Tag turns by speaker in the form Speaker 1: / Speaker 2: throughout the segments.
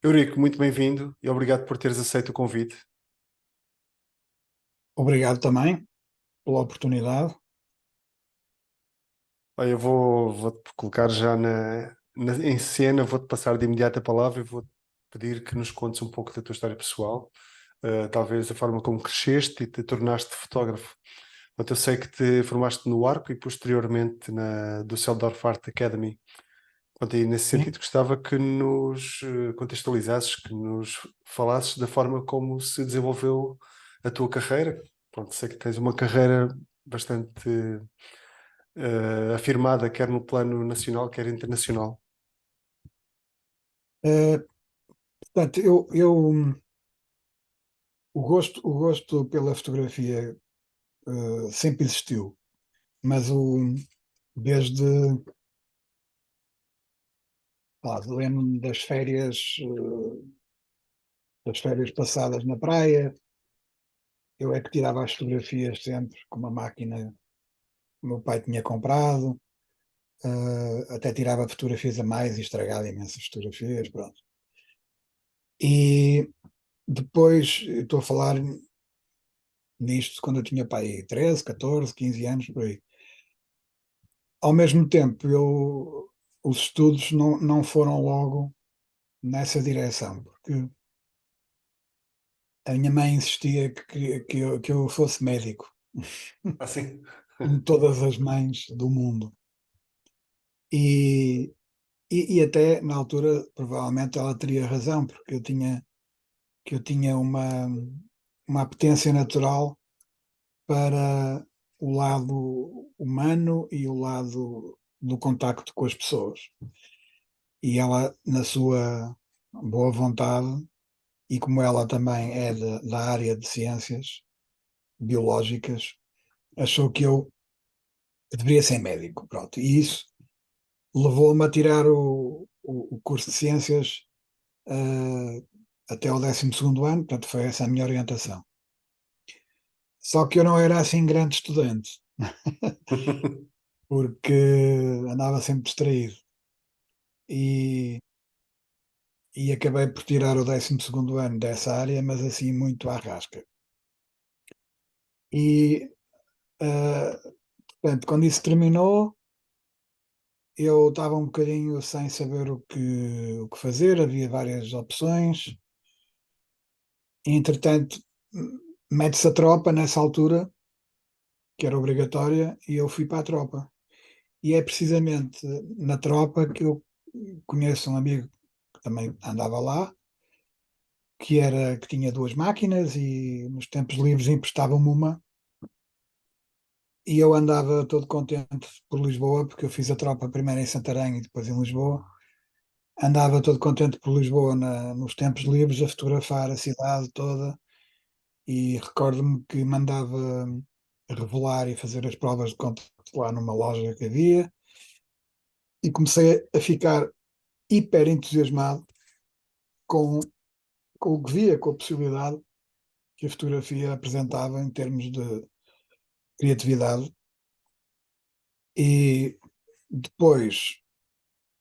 Speaker 1: Eurico, muito bem-vindo e obrigado por teres aceito o convite.
Speaker 2: Obrigado também pela oportunidade.
Speaker 1: Olha, eu vou-te colocar já em cena, vou-te passar de imediato a palavra e vou-te pedir que nos contes um pouco da tua história pessoal, talvez a forma como cresceste e te tornaste fotógrafo. Portanto, eu sei que te formaste no Arco e posteriormente na Düsseldorf Art Academy. Portanto, e nesse
Speaker 2: Sim.
Speaker 1: sentido gostava que nos contextualizasses, que nos falasses da forma como se desenvolveu a tua carreira. Pronto, sei que tens uma carreira bastante afirmada, quer no plano nacional, quer internacional.
Speaker 2: Eh, Portanto, o gosto pela fotografia sempre existiu, mas desde, lembro-me das férias passadas na praia. Eu é que tirava as fotografias sempre com uma máquina que o meu pai tinha comprado. Até tirava fotografias a mais e estragava imensas fotografias, pronto. E depois, eu estou a falar nisto quando eu tinha pai 13, 14, 15 anos, por aí. Ao mesmo tempo, os estudos não foram logo nessa direção, porque a minha mãe insistia que eu fosse médico,
Speaker 1: Assim.
Speaker 2: como todas as mães do mundo. E, e até na altura, provavelmente, ela teria razão, porque que eu tinha uma apetência natural para o lado humano e o lado do contacto com as pessoas. E ela, na sua boa vontade, e como ela também é da área de ciências biológicas, achou que eu deveria ser médico. Pronto. E isso levou-me a tirar o curso de ciências até ao 12º ano, portanto foi essa a minha orientação. Só que eu não era assim grande estudante, porque andava sempre distraído. E, e acabei por tirar o 12º ano dessa área, mas assim muito à rasca. E, ah, portanto, quando isso terminou, eu estava um bocadinho sem saber o que fazer, havia várias opções. E, entretanto, mete-se a tropa nessa altura, que era obrigatória, e eu fui para a tropa. E é precisamente na tropa que eu conheço um amigo que também andava lá, que tinha duas máquinas e nos tempos livres emprestava-me uma. E eu andava todo contente por Lisboa, porque eu fiz a tropa primeiro em Santarém e depois em Lisboa. Andava todo contente por Lisboa nos tempos livres a fotografar a cidade toda e recordo-me que mandava revelar e fazer as provas de contacto lá numa loja que havia e comecei a ficar hiper entusiasmado com, com o que via, com a possibilidade que a fotografia apresentava em termos de criatividade. E depois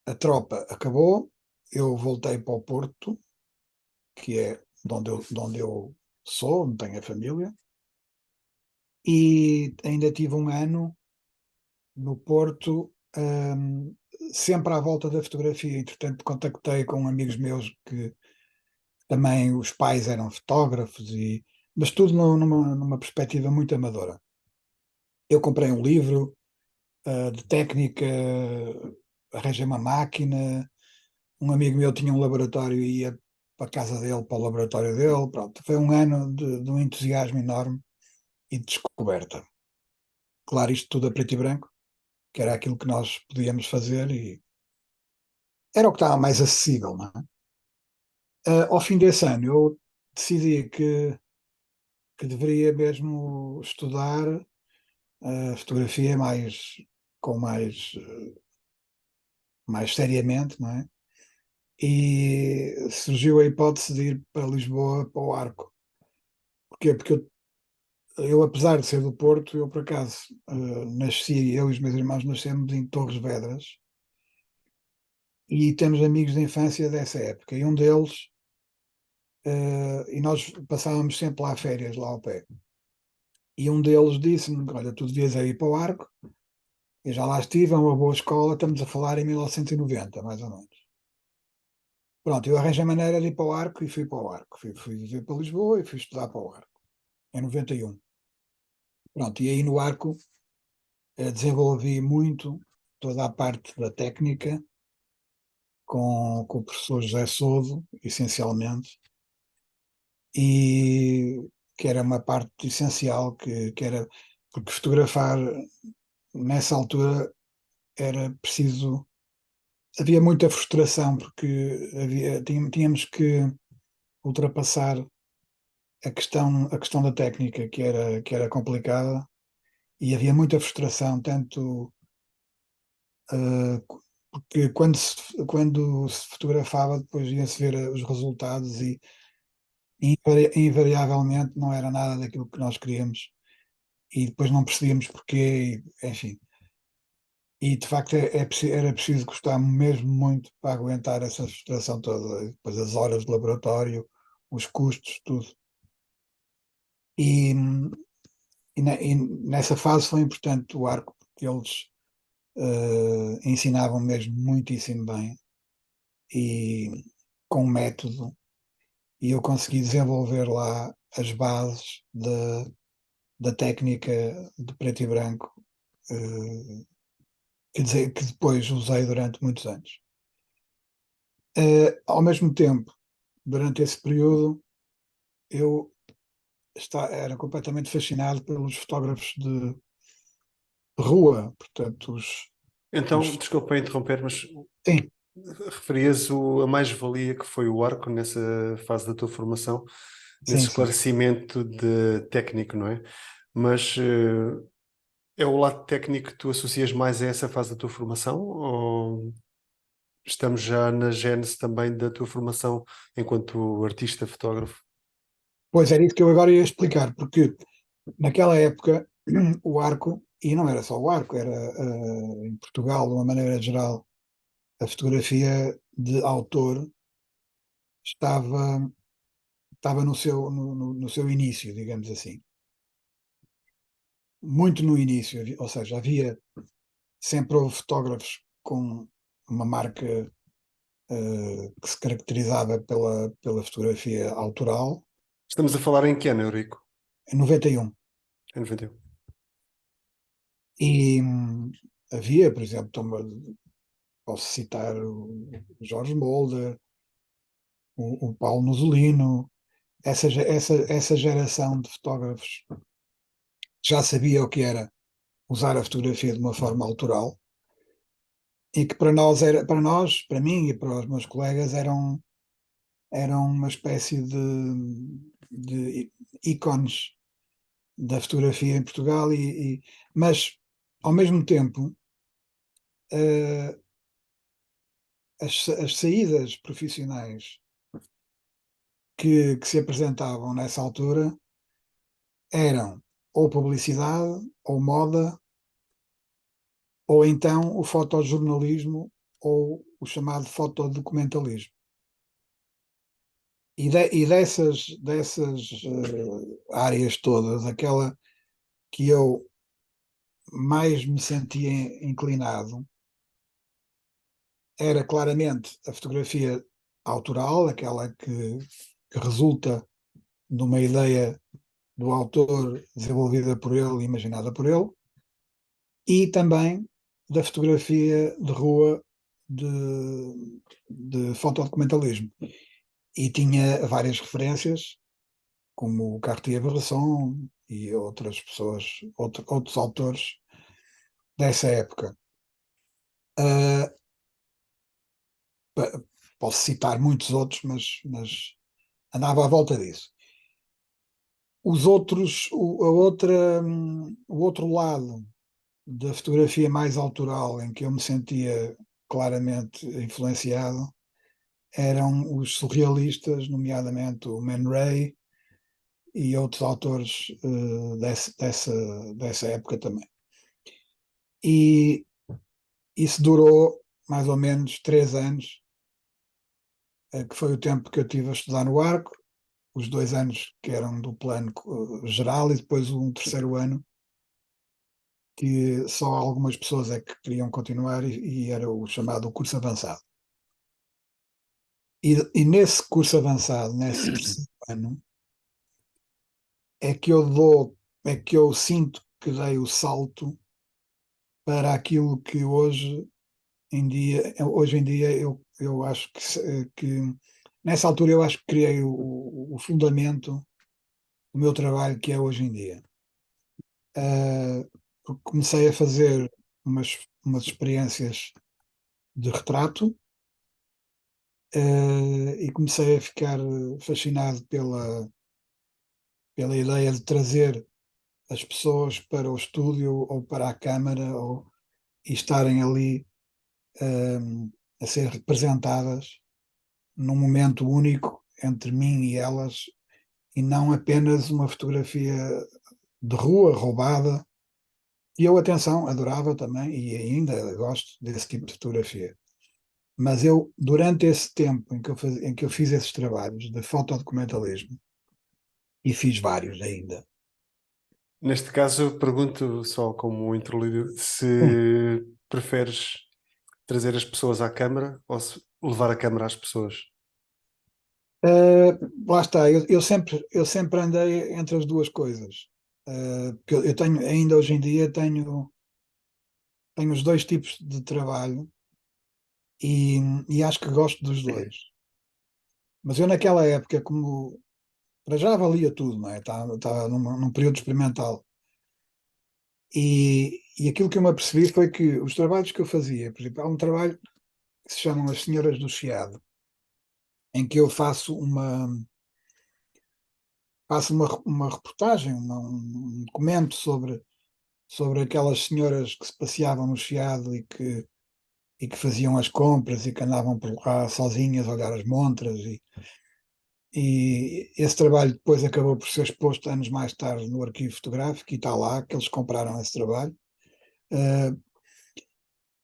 Speaker 2: a tropa acabou, eu voltei para o Porto, que é de onde eu sou, onde tenho a família, e ainda tive um ano no Porto, sempre à volta da fotografia. Entretanto, contactei com amigos meus que também os pais eram fotógrafos, mas tudo numa perspectiva muito amadora. Eu comprei um livro, de técnica, arranjei uma máquina. Um amigo meu tinha um laboratório e ia para a casa dele, para o laboratório dele. Pronto, foi um ano de um entusiasmo enorme e de descoberta. Claro, isto tudo a preto e branco, que era aquilo que nós podíamos fazer e era o que estava mais acessível, não é? Ao fim desse ano, eu decidi que deveria mesmo estudar fotografia mais seriamente, não é? E surgiu a hipótese de ir para Lisboa, para o Arco. Porquê? Porque eu, apesar de ser do Porto, eu por acaso nasci, eu e os meus irmãos nascemos em Torres Vedras e temos amigos de infância dessa época. E um deles e nós passávamos sempre lá férias, lá ao pé. E um deles disse-me: olha, tu devias ir para o Arco. Eu já lá estive, é uma boa escola, estamos a falar em 1990, mais ou menos. Pronto, eu arranjei a maneira de ir para o Arco e fui para o Arco. Fui viver para Lisboa e fui estudar para o Arco, em 91. Pronto, e aí no Arco desenvolvi muito toda a parte da técnica com o professor José Sodo, essencialmente, e que era uma parte essencial, que era porque fotografar nessa altura era preciso, havia muita frustração porque tínhamos que ultrapassar a questão da técnica que era complicada e havia muita frustração, tanto porque quando se fotografava depois ia-se ver os resultados e invariavelmente não era nada daquilo que nós queríamos e depois não percebíamos porquê, enfim. E de facto era preciso gostar mesmo muito para aguentar essa frustração toda, e depois as horas de laboratório, os custos, tudo. E, e nessa fase foi importante o Arco, porque eles ensinavam mesmo muitíssimo bem e com método, e eu consegui desenvolver lá as bases da técnica de preto e branco, quer dizer, que depois usei durante muitos anos. Ao mesmo tempo, durante esse período, eu era completamente fascinado pelos fotógrafos de rua, portanto,
Speaker 1: Então,
Speaker 2: os
Speaker 1: desculpa interromper, mas
Speaker 2: sim,
Speaker 1: referias a mais-valia que foi o Arco nessa fase da tua formação, nesse
Speaker 2: sim, sim.
Speaker 1: esclarecimento de técnico, não é? Mas é o lado técnico que tu associas mais a essa fase da tua formação? Ou estamos já na gênese também da tua formação enquanto artista fotógrafo?
Speaker 2: Pois era isso que eu agora ia explicar, porque naquela época o Arco, e não era só o Arco, era em Portugal, de uma maneira geral, a fotografia de autor estava, estava no seu início, digamos assim. Muito no início, ou seja, sempre houve fotógrafos com uma marca que se caracterizava pela fotografia autoral,
Speaker 1: Estamos a falar em que ano, Eurico?
Speaker 2: em 91.
Speaker 1: Em 91.
Speaker 2: E havia, por exemplo, posso citar o Jorge Molder, o Paulo Nusolino, essa geração de fotógrafos já sabia o que era usar a fotografia de uma forma autoral e que para mim e para os meus colegas eram uma espécie de ícones da fotografia em Portugal mas ao mesmo tempo eh, as saídas profissionais que se apresentavam nessa altura eram ou publicidade, ou moda, ou então o fotojornalismo, ou o chamado fotodocumentalismo. E dessas áreas todas, aquela que eu mais me sentia inclinado era claramente a fotografia autoral, aquela que resulta de uma ideia do autor desenvolvida por ele e imaginada por ele, e também da fotografia de rua de fotodocumentalismo. E tinha várias referências, como o Cartier-Bresson e outras pessoas, outros autores dessa época. Uh, Posso citar muitos outros, mas andava à volta disso. Os outros, o outro lado da fotografia mais autoral, em que eu me sentia claramente influenciado, eram os surrealistas, nomeadamente o Man Ray e outros autores dessa época também. E isso durou mais ou menos 3 anos, que foi o tempo que eu tive a estudar no Arco, os 2 anos que eram do plano geral e depois um terceiro ano que só algumas pessoas é que queriam continuar e era o chamado curso avançado. E nesse curso avançado, nesse terceiro ano, é que é que eu sinto que dei o salto para aquilo que hoje em dia eu acho que nessa altura eu acho que criei o fundamento do meu trabalho que é hoje em dia. Porque comecei a fazer umas experiências de retrato, e comecei a ficar fascinado pela ideia de trazer as pessoas para o estúdio ou para a câmara e estarem ali a ser representadas num momento único entre mim e elas e não apenas uma fotografia de rua roubada. E eu, atenção, adorava também e ainda gosto desse tipo de fotografia. Mas eu, durante esse tempo em que eu fiz esses trabalhos de fotodocumentalismo, e fiz vários ainda,
Speaker 1: Neste caso, eu pergunto só como um interlúdio se preferes trazer as pessoas à câmara ou se levar a câmara às pessoas.
Speaker 2: lá está, eu sempre andei entre as duas coisas. Porque eu tenho, ainda hoje em dia, tenho os dois tipos de trabalho e, e acho que gosto dos dois. Mas eu, naquela época, como para já valia tudo, não é? Estava num período experimental. E aquilo que eu me apercebi foi que os trabalhos que eu fazia, por exemplo, há um trabalho que se chamam As Senhoras do Chiado, em que eu faço uma reportagem, um documento sobre aquelas senhoras que se passeavam no Chiado e que faziam as compras e que andavam por lá sozinhas a olhar as montras. E esse trabalho depois acabou por ser exposto anos mais tarde no arquivo fotográfico e está lá, que eles compraram esse trabalho. Eh,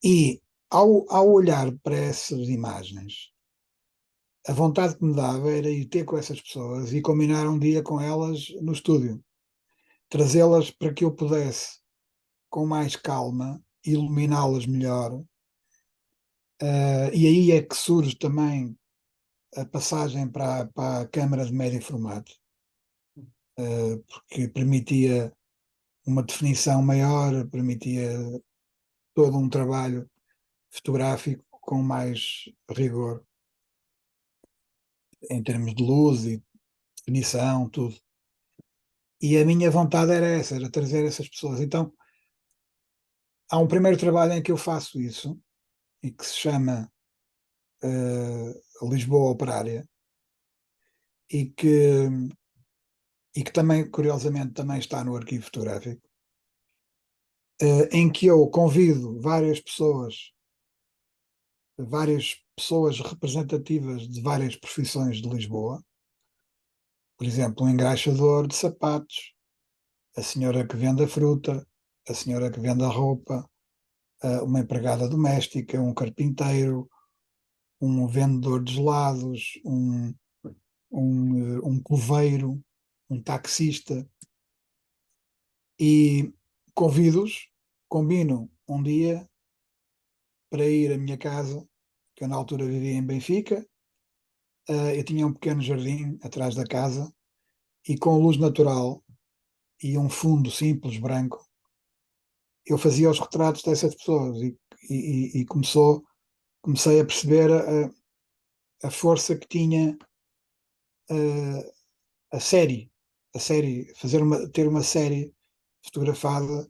Speaker 2: e ao olhar para essas imagens, a vontade que me dava era ir ter com essas pessoas e combinar um dia com elas no estúdio, trazê-las para que eu pudesse, com mais calma, iluminá-las melhor. E aí é que surge também a passagem para a câmara de médio formato, porque permitia uma definição maior, permitia todo um trabalho fotográfico com mais rigor em termos de luz e definição, tudo. E a minha vontade era essa, era trazer essas pessoas. Então, há um primeiro trabalho em que eu faço isso e que se chama Lisboa Operária e que também, curiosamente, também está no arquivo fotográfico, em que eu convido várias pessoas representativas de várias profissões de Lisboa, por exemplo, um engraxador de sapatos, a senhora que vende a fruta, a senhora que vende a roupa, uma empregada doméstica, um carpinteiro, um vendedor de gelados, um coveiro, um taxista, e convido-os, combino um dia para ir à minha casa, que eu na altura vivia em Benfica. Eu tinha um pequeno jardim atrás da casa e com luz natural e um fundo simples branco, eu fazia os retratos dessas pessoas e comecei a perceber a força que tinha uh, a série, ter uma série fotografada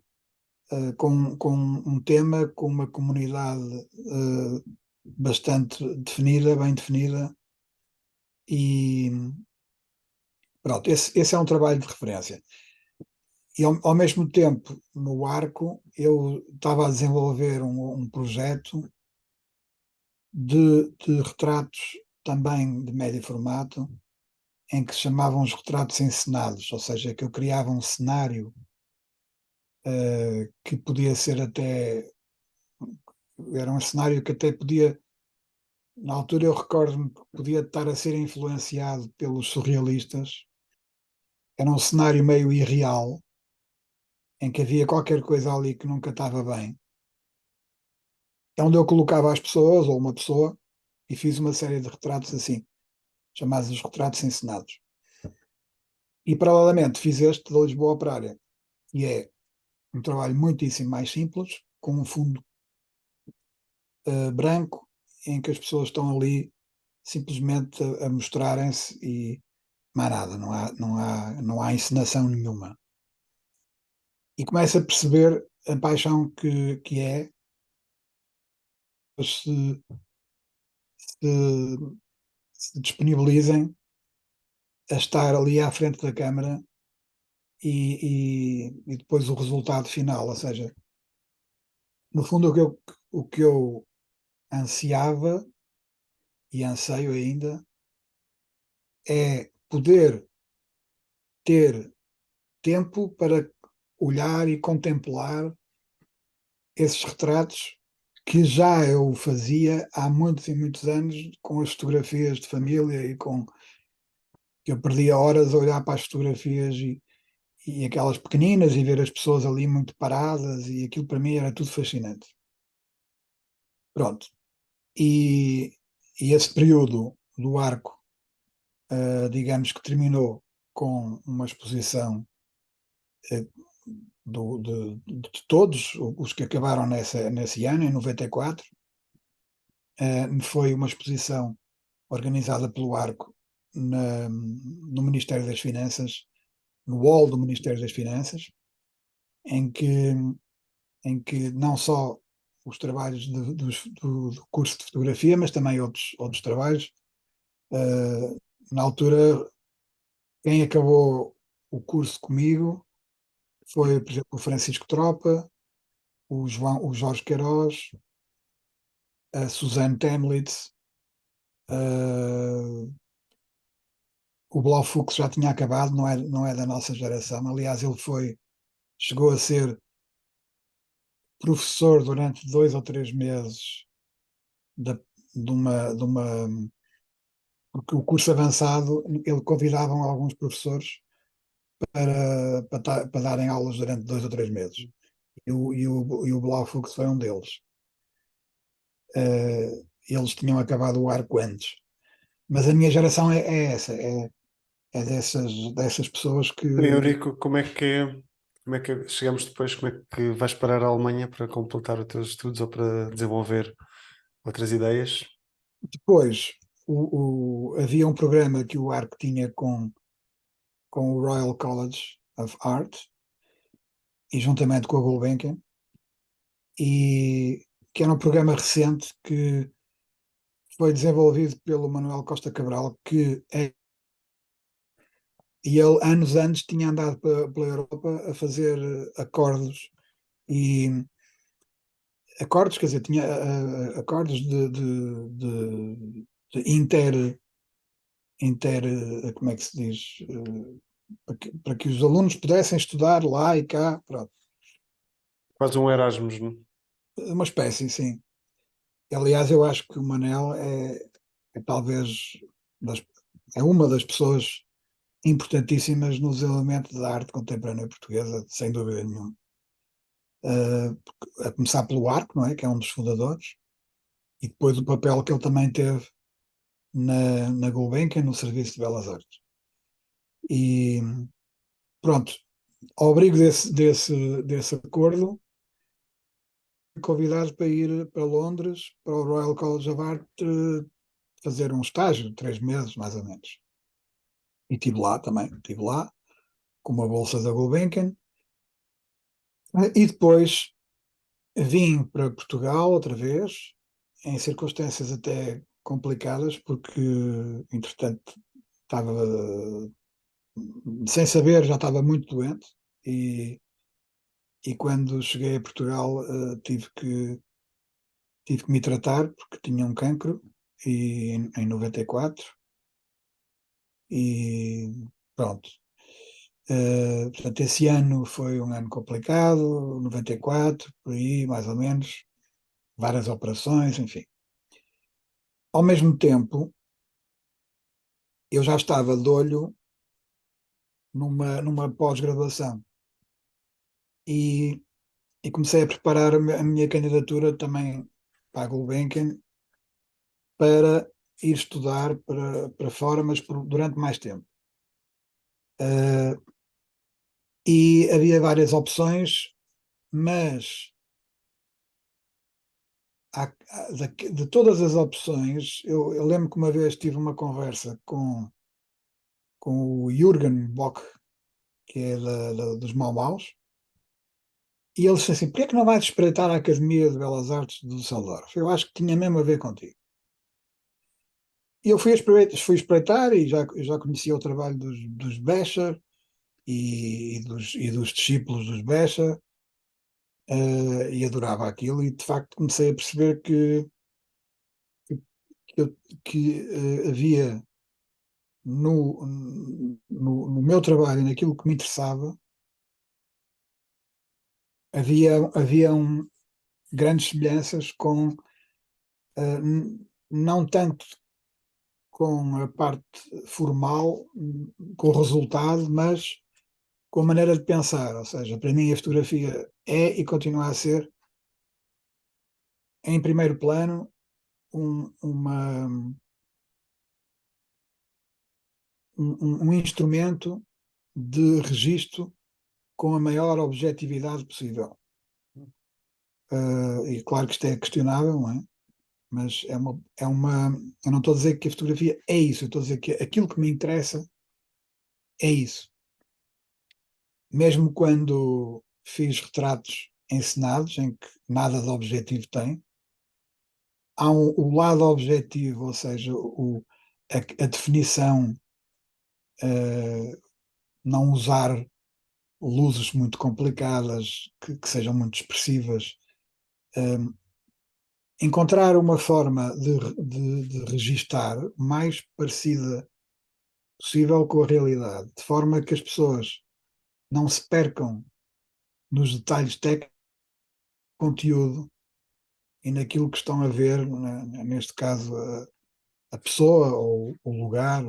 Speaker 2: com um tema, com uma comunidade bastante definida, bem definida, e pronto, esse é um trabalho de referência. E ao mesmo tempo, no Arco, eu estava a desenvolver um projeto de retratos também de médio formato, em que se chamavam os retratos encenados, ou seja, que eu criava um cenário que podia ser até, era um cenário que até podia Na altura eu recordo-me que podia estar a ser influenciado pelos surrealistas. Era um cenário meio irreal, em que havia qualquer coisa ali que nunca estava bem. É onde eu colocava as pessoas, ou uma pessoa, e fiz uma série de retratos assim, chamados os retratos encenados. E paralelamente fiz este da Lisboa Operária, e é um trabalho muitíssimo mais simples, com um fundo branco, em que as pessoas estão ali simplesmente a mostrarem-se e mais nada, não há encenação nenhuma. E começa a perceber a paixão que é se, se, se disponibilizem a estar ali à frente da câmara e depois o resultado final. Ou seja, no fundo, o que eu ansiava e anseio ainda é poder ter tempo para olhar e contemplar esses retratos que já eu fazia há muitos e muitos anos com as fotografias de família e com que eu perdia horas a olhar para as fotografias e aquelas pequeninas e ver as pessoas ali muito paradas e aquilo para mim era tudo fascinante. Pronto. E, e esse período do arco, digamos que terminou com uma exposição eh, de todos os que acabaram nesse ano, em 94. Foi uma exposição organizada pelo Arco no Ministério das Finanças, no hall do Ministério das Finanças, em que, em que não só os trabalhos do curso de fotografia, mas também outros trabalhos. Na altura, quem acabou o curso comigo foi, por exemplo, o Francisco Tropa, o Jorge Queiroz, a Suzanne Temlitz, uh, o Blaufux já tinha acabado, não é da nossa geração. Aliás, chegou a ser professor durante 2 ou 3 meses de, de uma, porque o curso avançado, ele convidavam alguns professores para darem aulas durante 2 ou 3 meses. E o Blaufux foi um deles. Eles tinham acabado o arco antes. Mas a minha geração é essa, é dessas pessoas que.
Speaker 1: E, Eurico, como é que chegamos depois? Como é que vais parar a Alemanha para completar os teus estudos ou para desenvolver outras ideias?
Speaker 2: Depois, havia um programa que o Arco tinha com o Royal College of Art e juntamente com a Gulbenkian, e que era um programa recente que foi desenvolvido pelo Manuel Costa Cabral, e ele anos antes tinha andado pela Europa a fazer e acordes, quer dizer, tinha acordes de como é que se diz, para que os alunos pudessem estudar lá e cá, pronto.
Speaker 1: Quase um Erasmus, não?
Speaker 2: Uma espécie, sim. Aliás, eu acho que o Manel é talvez das- é uma das pessoas importantíssimas nos elementos da arte contemporânea portuguesa, sem dúvida nenhuma. A começar pelo Arco, não é? Que é um dos fundadores, e depois o papel que ele também teve na Gulbenkian, no Serviço de Belas Artes. E pronto, ao abrigo desse acordo, fui convidado para ir para Londres, para o Royal College of Art, fazer um estágio, 3 meses mais ou menos. E estive lá também, estive lá, com uma bolsa da Gulbenkian. E depois vim para Portugal outra vez, em circunstâncias até complicadas, porque, entretanto, estava, sem saber, já estava muito doente. E quando cheguei a Portugal, tive que me tratar, porque tinha um cancro, em 94, e pronto. Portanto, esse ano foi um ano complicado, 94, por aí, mais ou menos, várias operações, enfim. Ao mesmo tempo, eu já estava de olho numa pós-graduação e, e comecei a preparar a minha candidatura também para a Gulbenkian para ir estudar para fora, mas durante mais tempo. E havia várias opções, mas de todas as opções, eu lembro que uma vez tive uma conversa com o Jürgen Bock, que é dos Mau Maus, e ele disse assim: porquê é que não vais espreitar a Academia de Belas Artes do Düsseldorf? Eu acho que tinha mesmo a ver contigo. E eu fui espreitar e já conhecia o trabalho dos Becher e dos discípulos dos Becher, e adorava aquilo, e de facto comecei a perceber que, que havia no meu trabalho, naquilo que me interessava, havia grandes semelhanças com, não tanto com a parte formal, com o resultado, mas com a maneira de pensar. Ou seja, para mim a fotografia é e continua a ser, em primeiro plano, um instrumento de registro com a maior objetividade possível. E claro que isto é questionável, não é? Mas eu não estou a dizer que a fotografia é isso, eu estou a dizer que aquilo que me interessa é isso. Mesmo quando fiz retratos encenados, em que nada de objetivo tem, há o lado objetivo, ou seja, a definição, não usar luzes muito complicadas, que sejam muito expressivas, encontrar uma forma de registar mais parecida possível com a realidade, de forma que as pessoas não se percam nos detalhes técnicos do conteúdo e naquilo que estão a ver, neste caso, a pessoa ou o lugar.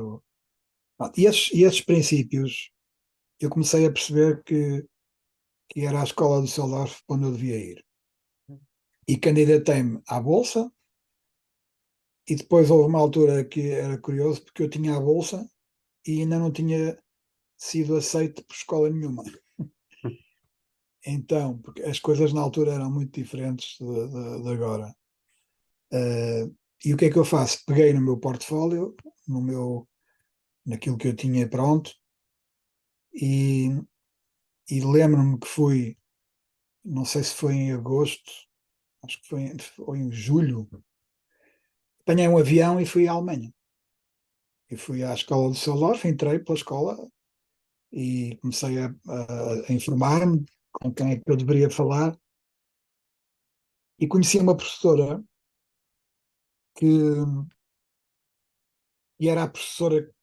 Speaker 2: E esses princípios eu comecei a perceber que era a escola do Düsseldorf onde eu devia ir. E candidatei-me à Bolsa, e depois houve uma altura que era curioso, porque eu tinha a Bolsa e ainda não tinha sido aceito por escola nenhuma. Então, porque as coisas na altura eram muito diferentes de agora. E o que é que eu faço? Peguei no meu portfólio, naquilo que eu tinha pronto, e, e lembro-me que fui, não sei se foi em agosto, acho que foi em julho, apanhei um avião e fui à Alemanha. E fui à escola do Düsseldorf, entrei pela escola e comecei a informar-me com quem é que eu deveria falar, e conheci uma professora que e era a professora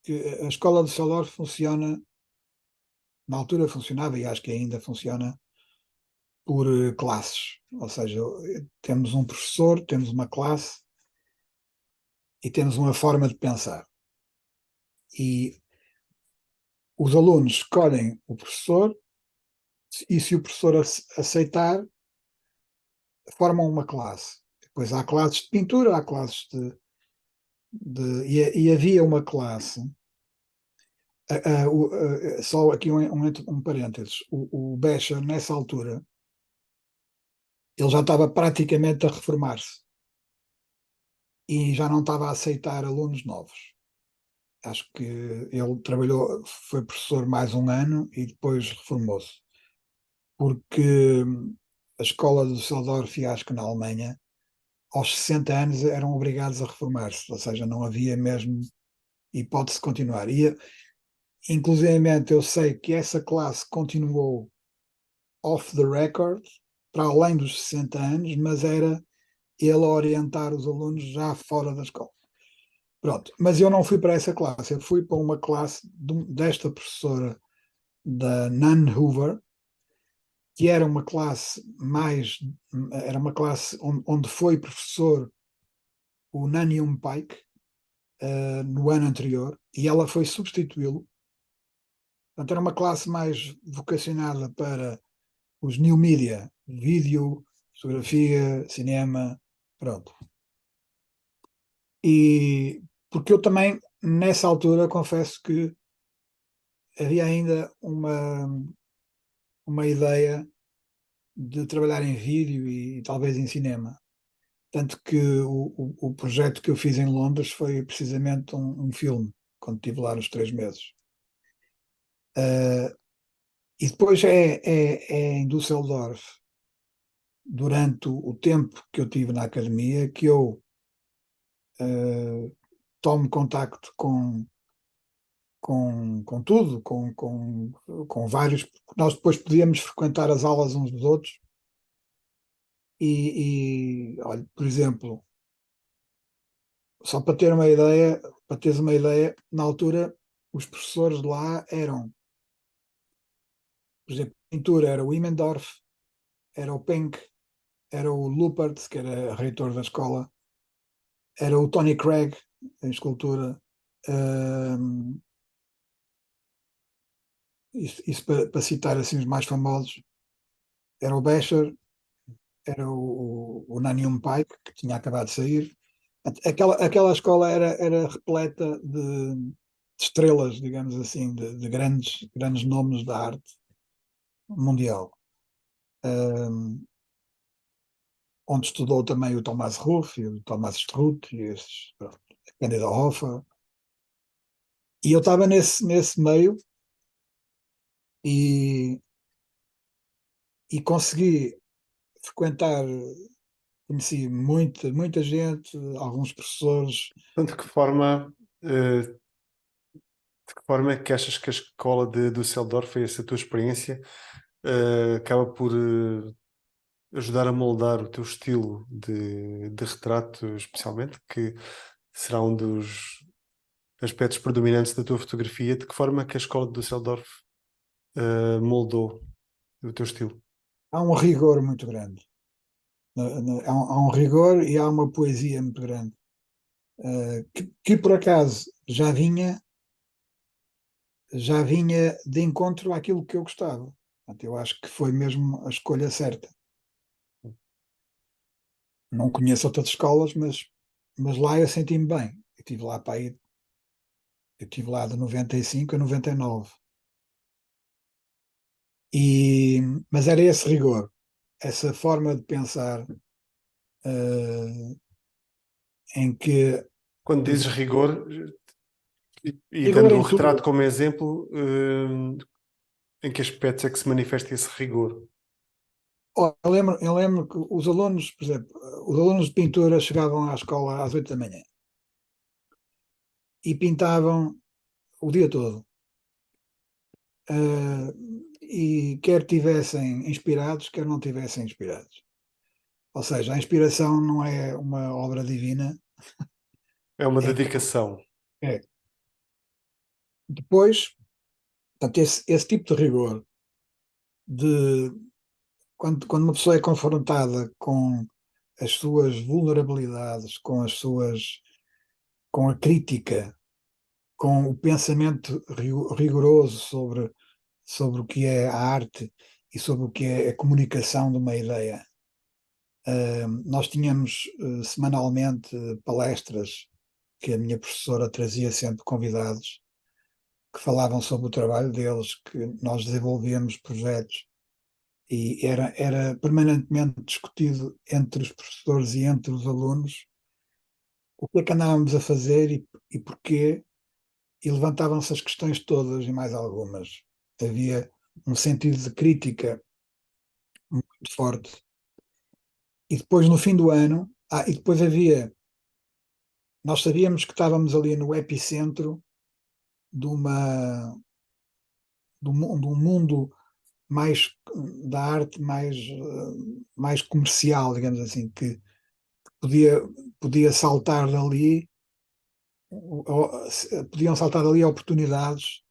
Speaker 2: que a escola do Düsseldorf funciona, na altura funcionava e acho que ainda funciona, por classes. Ou seja, temos um professor, temos uma classe e temos uma forma de pensar. E os alunos escolhem o professor e, se o professor aceitar, formam uma classe. Depois há classes de pintura, há classes e havia uma classe. Só aqui um parênteses. O Becher, nessa altura, ele já estava praticamente a reformar-se e já não estava a aceitar alunos novos. Acho que ele trabalhou, foi professor mais um ano e depois reformou-se. Porque a escola do Düsseldorf, e acho que na Alemanha, aos 60 anos eram obrigados a reformar-se, ou seja, não havia mesmo hipótese de continuar. Inclusivamente, eu sei que essa classe continuou off the record, para além dos 60 anos, mas era ele a orientar os alunos já fora da escola. Pronto, mas eu não fui para essa classe, eu fui para uma classe desta professora, da Nan Hoover, que era uma classe onde foi professor o Nanium Pike no ano anterior e ela foi substituí-lo. Portanto, era uma classe mais vocacionada para os new media, vídeo, fotografia, cinema, pronto. E porque eu também, nessa altura, confesso que havia ainda uma ideia de trabalhar em vídeo e talvez em cinema. Tanto que o projeto que eu fiz em Londres foi precisamente um filme, quando estive lá nos 3 meses. E depois é em Düsseldorf, durante o tempo que eu tive na academia, que eu tomo contacto com tudo, com vários. Nós depois podíamos frequentar as aulas uns dos outros. Olha, por exemplo, só para ter uma ideia, para teres uma ideia, na altura os professores lá eram, por exemplo, pintura era o Immendorf, era o Penck, era o Lupert, que era reitor da escola, era o Tony Craig, em escultura. Isso para citar assim os mais famosos, era o Becher, era o Nanium Pike, que tinha acabado de sair. Aquela escola era repleta de estrelas, digamos assim, de grandes nomes da arte mundial. Onde estudou também o Thomas Ruff e o Thomas Struth e esses, pronto, a Cândida Hoffa. E eu estava nesse meio e, e consegui frequentar, conheci muita gente, alguns professores.
Speaker 1: Portanto, de que forma é que achas que a escola de Düsseldorf foi essa tua experiência? Acaba por ajudar a moldar o teu estilo de retrato, especialmente, que será um dos aspectos predominantes da tua fotografia. De que forma é que a escola de Düsseldorf moldou o teu estilo?
Speaker 2: Há um rigor muito grande. Há um rigor e há uma poesia muito grande. Que por acaso já vinha de encontro àquilo que eu gostava. Portanto, eu acho que foi mesmo a escolha certa. Não conheço outras escolas, mas lá eu senti-me bem. Eu estive lá de 95 a 99. Mas era esse rigor, essa forma de pensar, em que,
Speaker 1: Quando
Speaker 2: por
Speaker 1: dizes
Speaker 2: exemplo,
Speaker 1: rigor, e
Speaker 2: rigor
Speaker 1: dando o
Speaker 2: em
Speaker 1: retrato
Speaker 2: tudo.
Speaker 1: como exemplo, em que aspectos é que se manifesta esse rigor?
Speaker 2: Ó, eu lembro que os alunos, por exemplo, os alunos de pintura chegavam à escola às 8 da manhã e pintavam o dia todo. E quer tivessem inspirados, quer não tivessem inspirados. Ou seja, a inspiração não é uma obra divina,
Speaker 1: É uma
Speaker 2: é que
Speaker 1: dedicação.
Speaker 2: é. Depois, portanto, esse tipo de rigor, de quando uma pessoa é confrontada com as suas vulnerabilidades, com a crítica, com o pensamento rigoroso sobre o que é a arte e sobre o que é a comunicação de uma ideia. Nós tínhamos semanalmente palestras que a minha professora trazia sempre convidados que falavam sobre o trabalho deles, que nós desenvolvíamos projetos e era permanentemente discutido entre os professores e entre os alunos o que é que andávamos a fazer e porquê, e levantavam-se as questões todas e mais algumas. Havia um sentido de crítica muito forte. E depois, no fim do ano, e depois nós sabíamos que estávamos ali no epicentro de de um mundo mais da arte mais comercial, digamos assim, que podia, podia saltar dali, podiam saltar dali oportunidades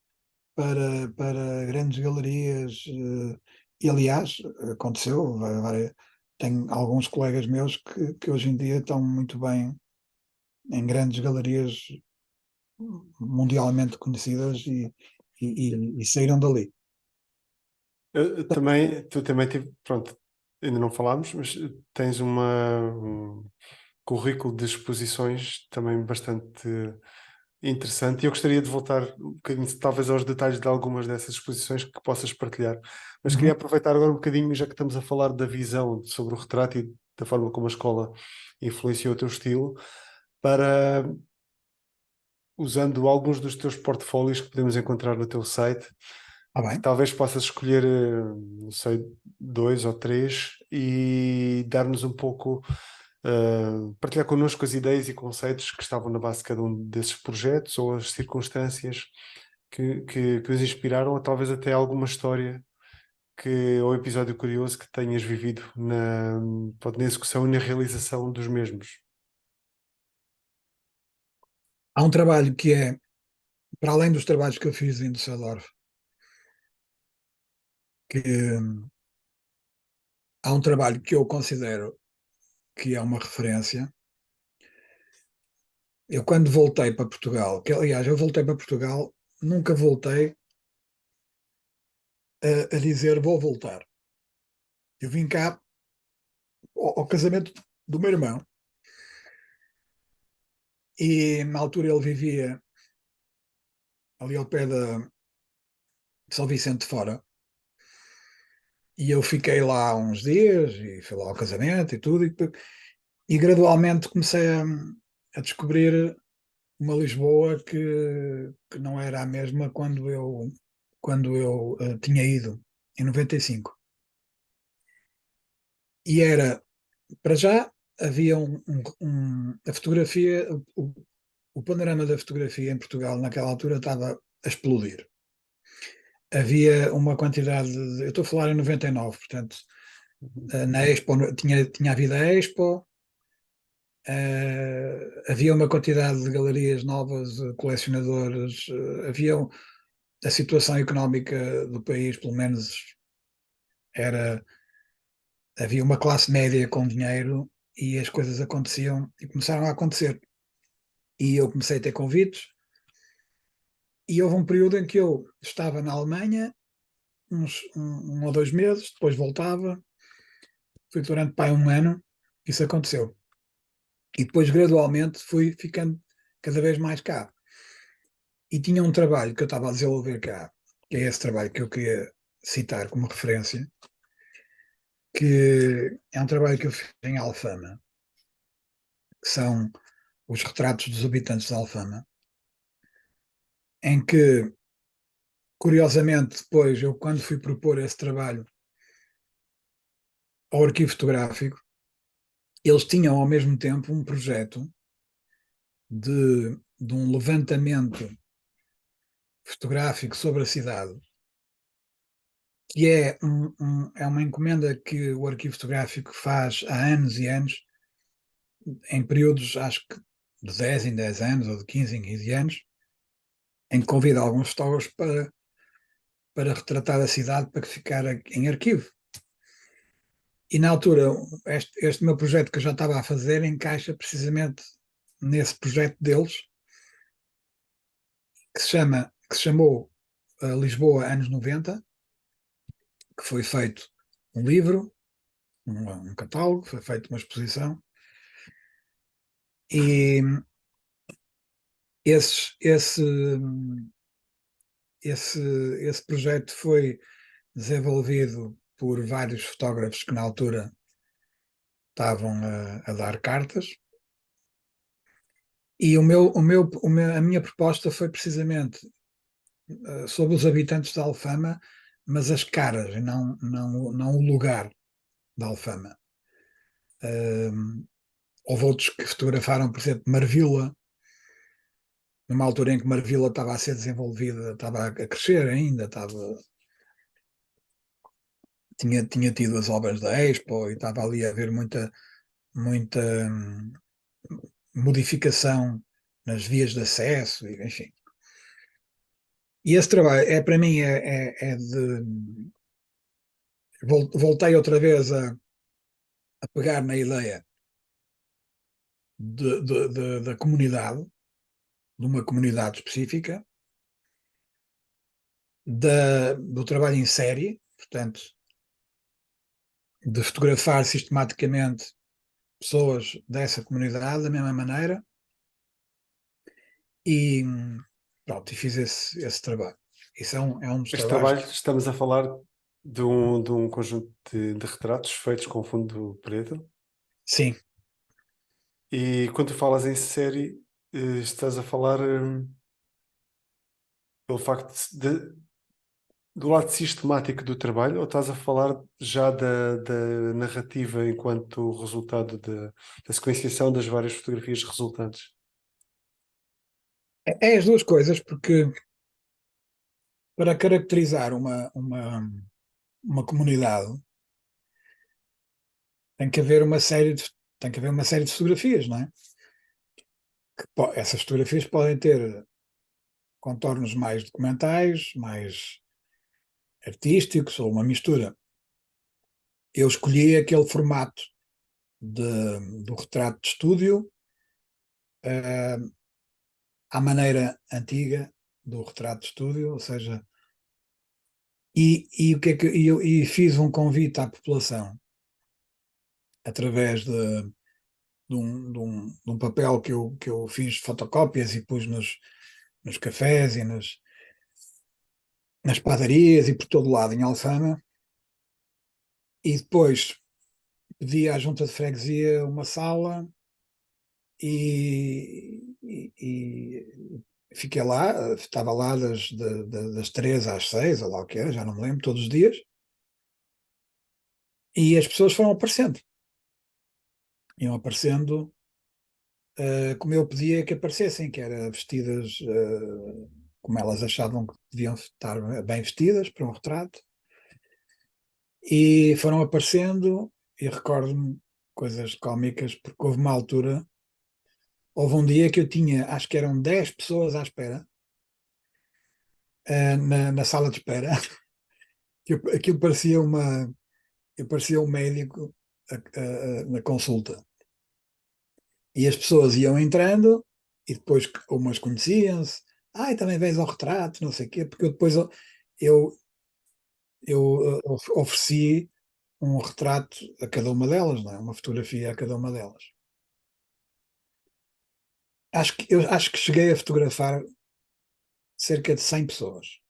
Speaker 2: para grandes galerias. E, aliás, aconteceu. Tenho alguns colegas meus que hoje em dia estão muito bem em grandes galerias mundialmente conhecidas e saíram dali.
Speaker 1: Também, tu também tive, pronto, ainda não falámos, mas tens um currículo de exposições também bastante interessante e eu gostaria de voltar um bocadinho, talvez aos detalhes de algumas dessas exposições que possas partilhar. Mas queria
Speaker 2: Uhum.
Speaker 1: aproveitar agora um bocadinho, já que estamos a falar da visão sobre o retrato e da forma como a escola influenciou o teu estilo, para, usando alguns dos teus portfólios que podemos encontrar no teu site,
Speaker 2: Ah,
Speaker 1: que
Speaker 2: bem.
Speaker 1: talvez possas escolher, não sei, dois ou três e dar-nos um pouco, partilhar connosco as ideias e conceitos que estavam na base de cada um desses projetos ou as circunstâncias que os inspiraram, ou talvez até alguma história ou episódio curioso que tenhas vivido na execução e na realização dos mesmos.
Speaker 2: Há um trabalho que é, para além dos trabalhos que eu fiz em Düsseldorf, que há um trabalho que eu considero que é uma referência. Eu, quando voltei para Portugal, que aliás, eu voltei para Portugal, nunca voltei a dizer vou voltar. Eu vim cá ao casamento do meu irmão e na altura ele vivia ali ao pé de São Vicente de Fora e eu fiquei lá uns dias e fui lá ao casamento e tudo e gradualmente comecei a descobrir uma Lisboa que não era a mesma quando eu tinha ido em 95. E era, para já, havia a fotografia, o panorama da fotografia em Portugal naquela altura estava a explodir. Havia uma quantidade eu estou a falar em 99, portanto, na Expo tinha havido a Expo, havia uma quantidade de galerias novas, colecionadores, a situação económica do país, pelo menos, era havia uma classe média com dinheiro e as coisas aconteciam e começaram a acontecer. E eu comecei a ter convites e houve um período em que eu estava na Alemanha, um ou 2 meses, depois voltava, foi durante pai um ano que isso aconteceu. E depois gradualmente fui ficando cada vez mais cá. E tinha um trabalho que eu estava a desenvolver cá, que é esse trabalho que eu queria citar como referência, que é um trabalho que eu fiz em Alfama, que são os retratos dos habitantes de Alfama, em que, curiosamente, depois, eu quando fui propor esse trabalho ao arquivo fotográfico, eles tinham ao mesmo tempo um projeto de um levantamento fotográfico sobre a cidade, que é uma encomenda que o arquivo fotográfico faz há anos e anos, em períodos, acho que de 10 em 10 anos, ou de 15 em 15 anos, em que convida alguns fotógrafos para retratar a cidade para ficar em arquivo. E na altura, este meu projeto que eu já estava a fazer encaixa precisamente nesse projeto deles, que se chamou Lisboa Anos 90, que foi feito um livro, um catálogo, foi feita uma exposição, e esses, esse, esse projeto foi desenvolvido por vários fotógrafos que na altura estavam a dar cartas, e a minha proposta foi precisamente sobre os habitantes de Alfama, mas as caras, não o lugar da Alfama. Houve outros que fotografaram, por exemplo, Marvila, numa altura em que Marvila estava a ser desenvolvida, estava a crescer ainda, tinha tido as obras da Expo e estava ali a haver muita modificação nas vias de acesso, enfim. E esse trabalho, para mim, é de. Voltei outra vez a pegar na ideia da comunidade, de uma comunidade específica, do trabalho em série, portanto, de fotografar sistematicamente pessoas dessa comunidade da mesma maneira e pronto, e fiz esse trabalho. Isso é um dos
Speaker 1: Este
Speaker 2: trabalhos
Speaker 1: trabalho,
Speaker 2: que,
Speaker 1: estamos a falar de um conjunto de retratos feitos com fundo preto.
Speaker 2: sim,
Speaker 1: E quando tu falas em série, estás a falar pelo facto do lado sistemático do trabalho, ou estás a falar já da narrativa enquanto resultado da sequenciação das várias fotografias resultantes?
Speaker 2: é as duas coisas, porque para caracterizar uma comunidade tem que haver uma série tem que haver uma série de fotografias, não é? Essas fotografias podem ter contornos mais documentais, mais artísticos ou uma mistura. Eu escolhi aquele formato do retrato de estúdio, eh, à maneira antiga do retrato de estúdio, ou seja, e o que é que e fiz um convite à população através de um papel que eu fiz fotocópias e pus nos cafés e nas padarias e por todo lado em Alfama, e depois pedi à junta de freguesia uma sala e fiquei lá, estava lá das 3 às 6, ou lá o que era, já não me lembro, todos os dias, e as pessoas foram aparecendo. Iam aparecendo como eu pedia que aparecessem, que era vestidas como elas achavam que deviam estar bem vestidas para um retrato, e foram aparecendo, e recordo-me coisas cómicas, porque houve um dia que eu tinha, acho que eram 10 pessoas à espera, na sala de espera. Aquilo parecia eu parecia um médico na consulta. E as pessoas iam entrando e depois umas conheciam-se. Ai, também vens ao retrato, não sei o quê, porque eu, eu ofereci um retrato a cada uma delas, não é? Uma fotografia a cada uma delas. Eu acho que cheguei a fotografar cerca de 100 pessoas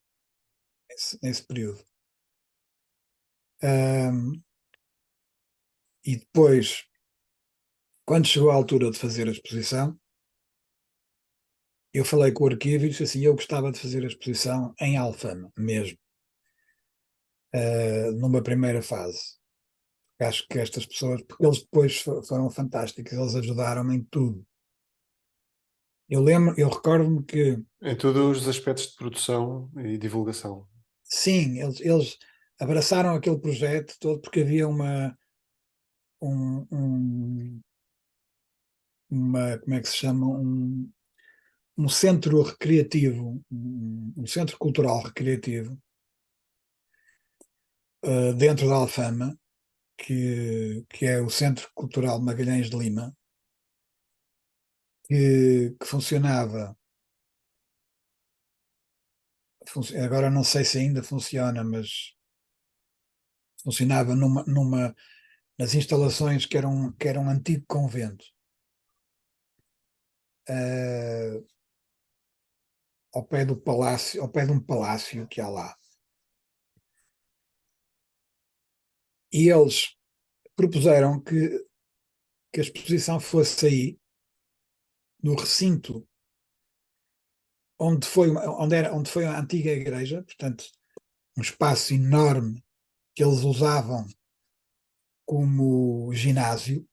Speaker 2: nesse período. Ahm, e depois, quando chegou a altura de fazer a exposição, eu falei com o arquivo e disse assim: eu gostava de fazer a exposição em Alfama, mesmo, numa primeira fase. Acho que estas pessoas, porque eles depois foram fantásticos, eles ajudaram-me em tudo. Eu recordo-me que,
Speaker 1: Em todos os aspectos de produção e divulgação.
Speaker 2: sim, eles abraçaram aquele projeto todo porque havia um, um- como é que se chama? Um centro recreativo, um centro cultural recreativo, dentro da Alfama, que é o Centro Cultural Magalhães de Lima, que funcionava, agora não sei se ainda funciona, mas funcionava nas instalações que era um antigo convento, eh, ao pé do palácio, ao pé de um palácio que há lá. E eles propuseram que a exposição fosse aí, no recinto onde foi a antiga igreja, portanto, um espaço enorme que eles usavam como ginásio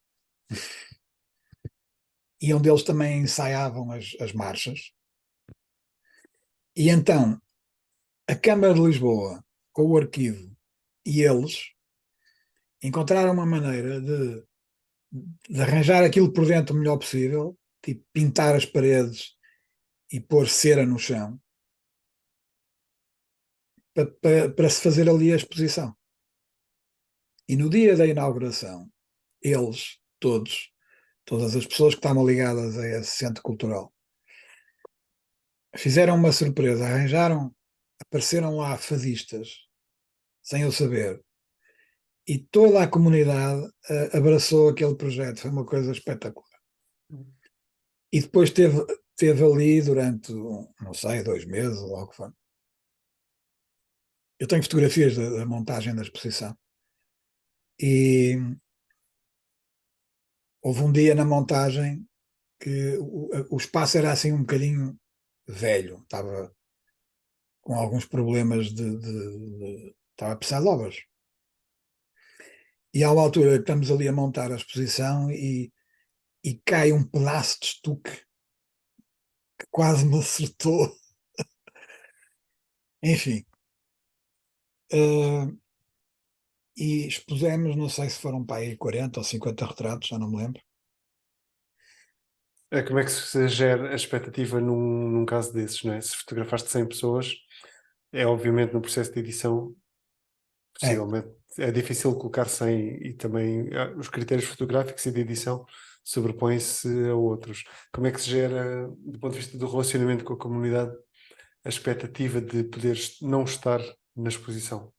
Speaker 2: e onde eles também ensaiavam as marchas. E então, a Câmara de Lisboa, com o arquivo, e eles encontraram uma maneira de arranjar aquilo por dentro o melhor possível, tipo pintar as paredes e pôr cera no chão, para se fazer ali a exposição. E no dia da inauguração, eles, todos, todas as pessoas que estavam ligadas a esse centro cultural. Fizeram uma surpresa, apareceram lá fadistas, sem eu saber, e toda a comunidade abraçou aquele projeto, foi uma coisa espetacular. E depois teve ali durante, não sei, 2 meses, ou algo que foi. Eu tenho fotografias da montagem da exposição. E houve um dia na montagem que o espaço era assim um bocadinho velho, estava com alguns problemas estava a precisar de obras. E há uma altura que estamos ali a montar a exposição e cai um pedaço de estuque que quase me acertou. Enfim. E expusemos, não sei se foram para aí 40 ou 50 retratos, já não me lembro.
Speaker 1: Como é que se gera a expectativa num caso desses, não é? Se fotografaste 100 pessoas, é obviamente no processo de edição,
Speaker 2: É,
Speaker 1: possivelmente, é difícil colocar 100 e também os critérios fotográficos e de edição sobrepõem-se a outros. Como é que se gera, do ponto de vista do relacionamento com a comunidade, a expectativa de poder não estar na exposição?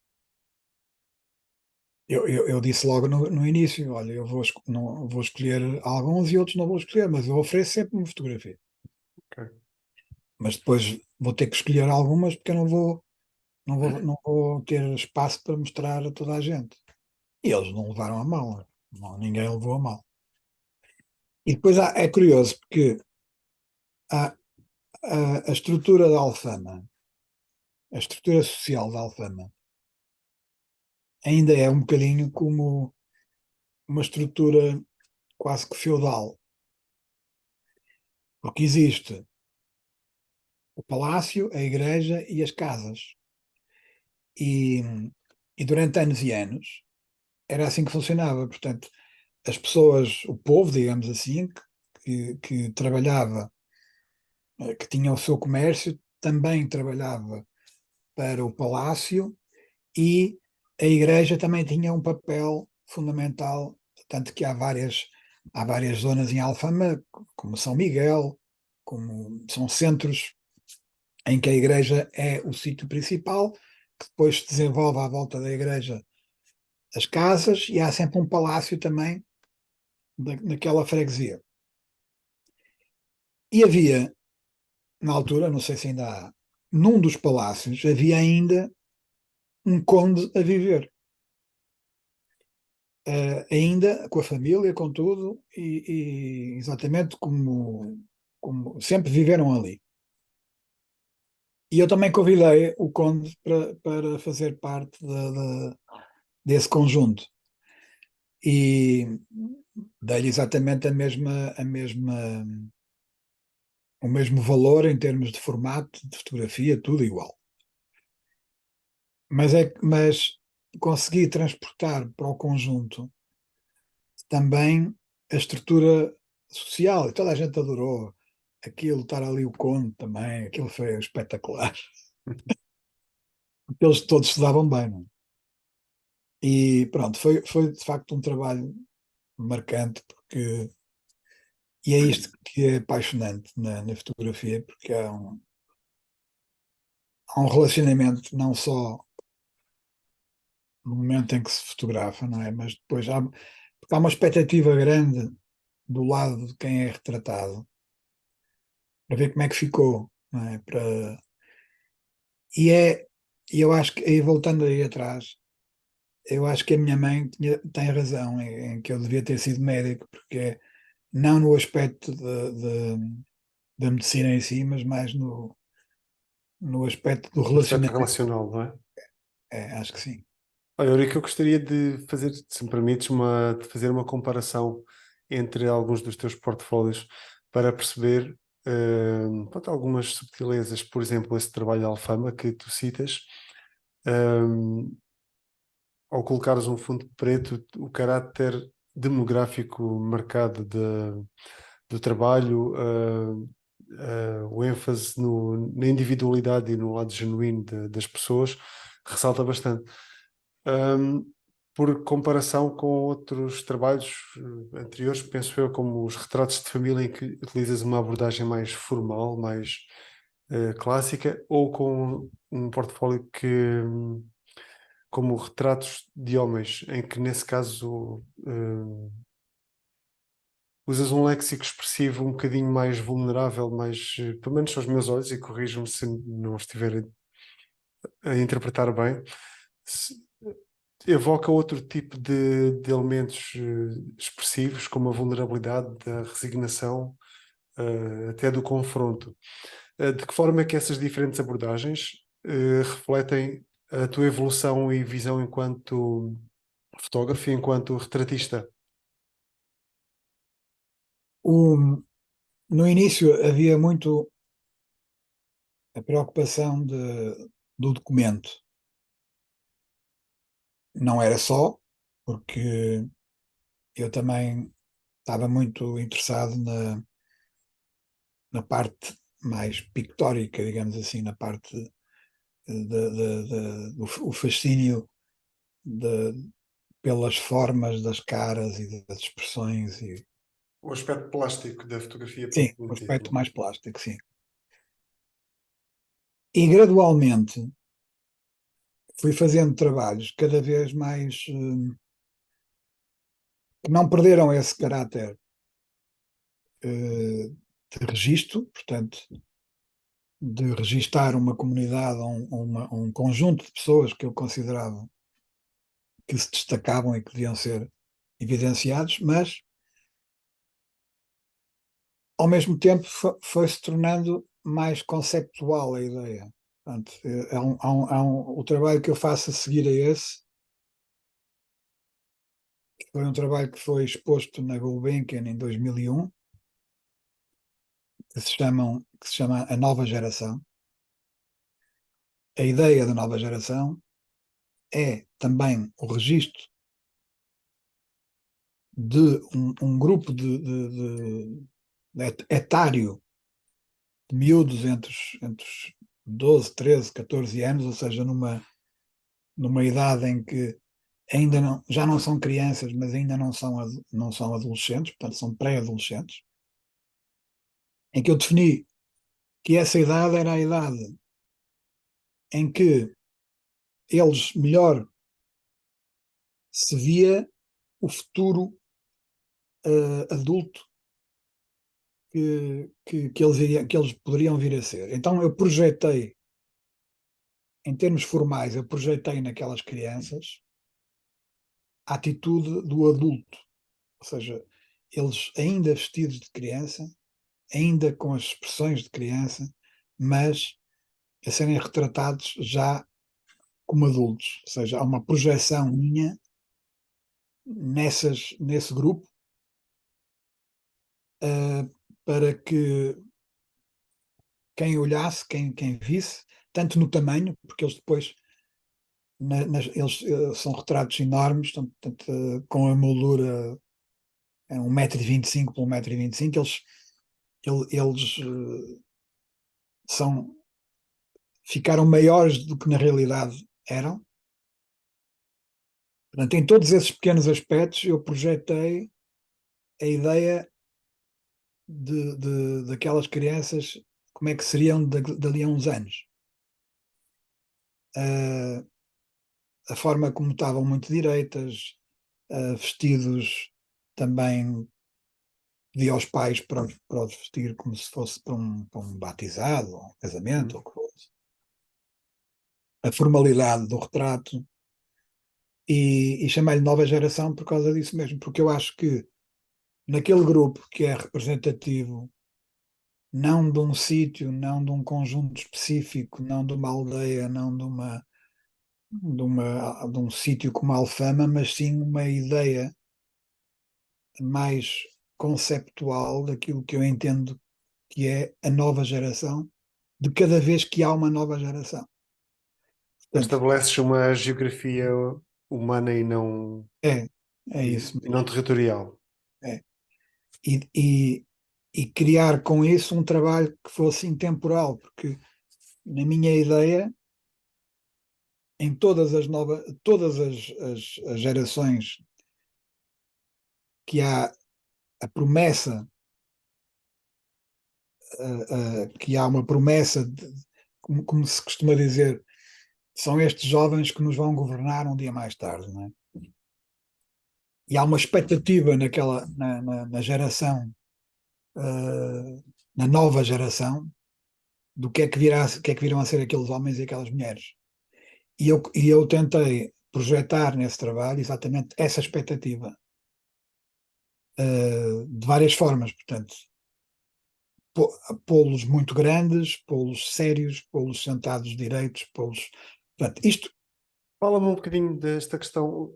Speaker 2: eu disse logo no início, olha, não, vou escolher alguns e outros não vou escolher, mas eu ofereço sempre uma fotografia.
Speaker 1: Ok.
Speaker 2: Mas depois vou ter que escolher algumas porque eu não vou ter espaço para mostrar a toda a gente. E eles não levaram a mal, não, ninguém levou a mal. E depois é curioso porque a, a estrutura da Alfama, a estrutura social da Alfama, ainda é um bocadinho como uma estrutura quase que feudal, porque existe o palácio, a igreja e as casas. E, e durante anos e anos era assim que funcionava. Portanto, as pessoas, o povo, digamos assim, que trabalhava, que tinha o seu comércio, também trabalhava para o palácio e a igreja também tinha um papel fundamental, tanto que há várias zonas em Alfama, como São Miguel, como são centros em que a igreja é o sítio principal, que depois se desenvolve à volta da igreja as casas e há sempre um palácio também naquela freguesia. E havia, na altura, não sei se ainda há, num dos palácios havia ainda um conde a viver. Ainda com a família, com tudo, e exatamente como sempre viveram ali. E eu também convidei o conde para fazer parte desse conjunto. E dei-lhe exatamente o mesmo valor em termos de formato, de fotografia, tudo igual. Mas consegui transportar para o conjunto também a estrutura social, e toda a gente adorou aquilo, estar ali o conde também, aquilo foi espetacular, porque eles todos se davam bem, não é? E pronto, foi de facto um trabalho marcante, e é isto que é apaixonante na fotografia, porque há um relacionamento não só no momento em que se fotografa, não é? Mas depois porque há uma expectativa grande do lado de quem é retratado para ver como é que ficou, não é? E é, e eu acho que, aí voltando aí atrás, eu acho que a minha mãe tem razão em que eu devia ter sido médico, porque não no aspecto da medicina em si, mas mais no aspecto do
Speaker 1: O aspecto
Speaker 2: relacionamento.
Speaker 1: relacional, não é?
Speaker 2: Acho que sim.
Speaker 1: Olha, Eurico, eu gostaria de fazer, se me permites, de fazer uma comparação entre alguns dos teus portfólios para perceber pronto, algumas subtilezas. Por exemplo, esse trabalho de Alfama que tu citas, ehm, ao colocares um fundo preto, o caráter demográfico marcado do trabalho, o ênfase na individualidade e no lado genuíno das pessoas ressalta bastante. Ahm, por comparação com outros trabalhos anteriores, penso eu, como os retratos de família, em que utilizas uma abordagem mais formal, mais clássica, ou com um portfólio que, como retratos de homens, em que nesse caso usas um léxico expressivo um bocadinho mais vulnerável, mais, pelo menos aos meus olhos, e corrijo-me se não estiver a interpretar bem, evoca outro tipo de elementos expressivos, como a vulnerabilidade, da resignação, até do confronto. De que forma é que essas diferentes abordagens refletem a tua evolução e visão enquanto fotógrafo e enquanto retratista?
Speaker 2: No início havia muito a preocupação do documento. Não era só, porque eu também estava muito interessado na parte mais pictórica, digamos assim, na parte do fascínio de, pelas formas das caras e das expressões. E,
Speaker 1: O aspecto plástico da fotografia
Speaker 2: sim, o
Speaker 1: propriamente dito,
Speaker 2: aspecto
Speaker 1: não é?
Speaker 2: mais plástico, sim. E gradualmente fui fazendo trabalhos cada vez mais que não perderam esse caráter de registro, portanto, de registar uma comunidade ou um conjunto de pessoas que eu considerava que se destacavam e que deviam ser evidenciados, mas ao mesmo tempo foi-se tornando mais conceptual a ideia. Portanto, o trabalho que eu faço a seguir a esse foi um trabalho que foi exposto na Gulbenkian em 2001, que se chama A Nova Geração. A ideia da nova geração é também o registro de um grupo de etário de miúdos entre os 12, 13, 14 anos, ou seja, numa idade em que ainda não, já não são crianças, mas ainda não são adolescentes, portanto são pré-adolescentes, em que eu defini que essa idade era a idade em que eles melhor se via o futuro adulto que eles poderiam vir a ser. Então eu projetei, em termos formais, eu projetei naquelas crianças a atitude do adulto, ou seja, eles ainda vestidos de criança, ainda com as expressões de criança, mas a serem retratados já como adultos. Ou seja, há uma projeção minha nesse grupo para que quem olhasse, quem visse, tanto no tamanho, porque eles depois eles são retratos enormes, portanto, com a moldura 1,25 m por 1,25 m, eles são, ficaram maiores do que na realidade eram. Portanto, em todos esses pequenos aspectos, eu projetei a ideia daquelas crianças, como é que seriam dali a uns anos. Uh, a forma como estavam muito direitas, vestidos também, pedi aos pais para os vestir como se fosse para um batizado, ou um casamento, ou o que fosse. A formalidade do retrato. E chamei-lhe nova geração por causa disso mesmo, porque eu acho que naquele grupo que é representativo, não de um sítio, não de um conjunto específico, não de uma aldeia, não de um sítio como Alfama, mas sim uma ideia mais conceptual daquilo que eu entendo que é a nova geração, de cada vez que há uma nova geração. Portanto,
Speaker 1: Estabeleces uma geografia humana
Speaker 2: é, é isso
Speaker 1: e não
Speaker 2: mesmo.
Speaker 1: territorial.
Speaker 2: É. E, e, e criar com isso um trabalho que fosse intemporal, porque na minha ideia em todas as gerações que há a promessa, que há uma promessa como se costuma dizer, são estes jovens que nos vão governar um dia mais tarde, não é? E há uma expectativa na geração, na nova geração, do que é que virá, o que é que virão a ser aqueles homens e aquelas mulheres. E eu tentei projetar nesse trabalho exatamente essa expectativa, de várias formas, portanto, pô-los muito grandes, pô-los sérios, pô-los sentados direitos, pô-los. Portanto, isto.
Speaker 1: Fala-me um bocadinho desta questão,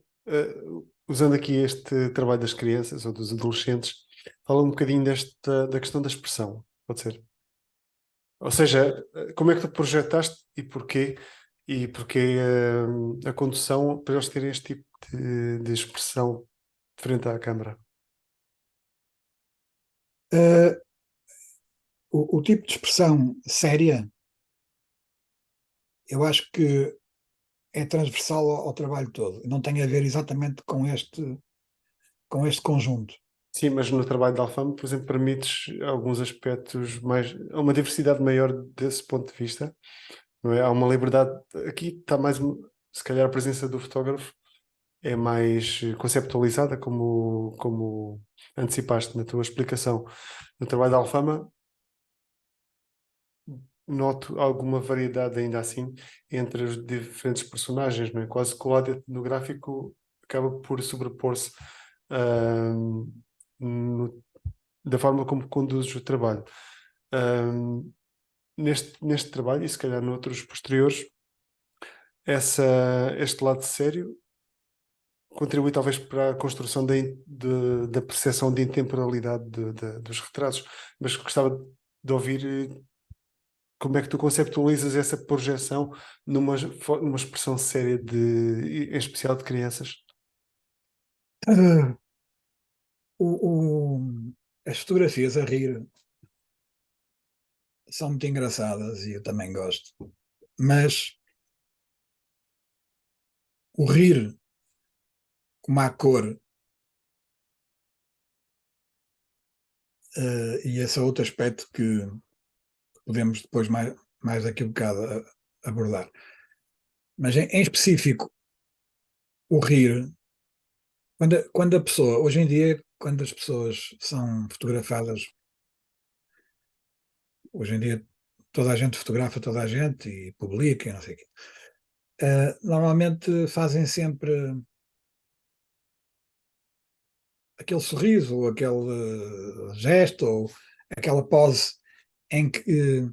Speaker 1: usando aqui este trabalho das crianças ou dos adolescentes, fala um bocadinho da questão da expressão, pode ser? Ou seja, como é que tu projetaste e porquê? E porquê a condução para eles terem este tipo de expressão frente à câmara?
Speaker 2: uh, o tipo de expressão séria, eu acho que é transversal ao trabalho todo. Não tem a ver exatamente com este conjunto.
Speaker 1: Sim, mas no trabalho da Alfama, por exemplo, permites alguns aspectos mais, uma diversidade maior desse ponto de vista, não é? Há uma liberdade, aqui está mais, se calhar a presença do fotógrafo é mais conceptualizada, como antecipaste na tua explicação. No trabalho da Alfama, noto alguma variedade ainda assim entre os diferentes personagens, não é? Quase que o lado etnográfico acaba por sobrepor-se ahm, da forma como conduzes o trabalho. Ahm, neste trabalho, e se calhar noutros posteriores, este lado sério contribui talvez para a construção da percepção de intemporalidade dos retratos, mas gostava de ouvir como é que tu conceptualizas essa projeção numa expressão séria, em especial de crianças.
Speaker 2: Uh, as fotografias a rir são muito engraçadas e eu também gosto, mas o rir como a cor, e esse é outro aspecto que podemos depois mais daqui a bocado abordar. Mas em específico, o rir, quando a pessoa, hoje em dia, quando as pessoas são fotografadas, hoje em dia toda a gente fotografa toda a gente e publica e não sei o quê. Normalmente fazem sempre aquele sorriso, ou aquele gesto, ou aquela pose em que,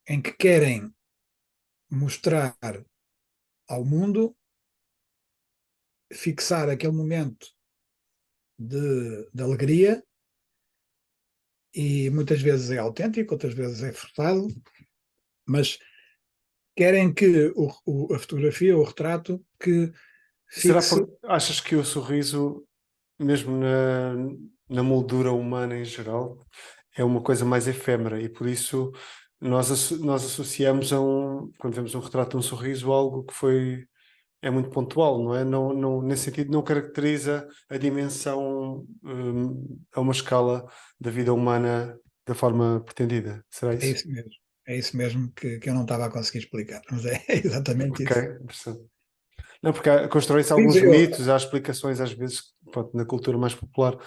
Speaker 2: em que querem mostrar ao mundo, fixar aquele momento de alegria, e muitas vezes é autêntico, outras vezes é forçado, mas querem que a fotografia, o retrato, que
Speaker 1: Será
Speaker 2: fixe.
Speaker 1: porque achas que o sorriso, mesmo na moldura humana em geral, é uma coisa mais efêmera e por isso nós associamos quando vemos um retrato de um sorriso, algo que é muito pontual, não é? Nesse sentido, não caracteriza a dimensão a uma escala da vida humana da forma pretendida. Será
Speaker 2: É
Speaker 1: isso?
Speaker 2: isso mesmo. É isso mesmo que eu não estava a conseguir explicar, mas é exatamente
Speaker 1: Ok,
Speaker 2: isso.
Speaker 1: interessante. Não, porque constroem-se
Speaker 2: Pois
Speaker 1: alguns
Speaker 2: eu,
Speaker 1: mitos, há explicações às vezes, pronto, na cultura mais popular,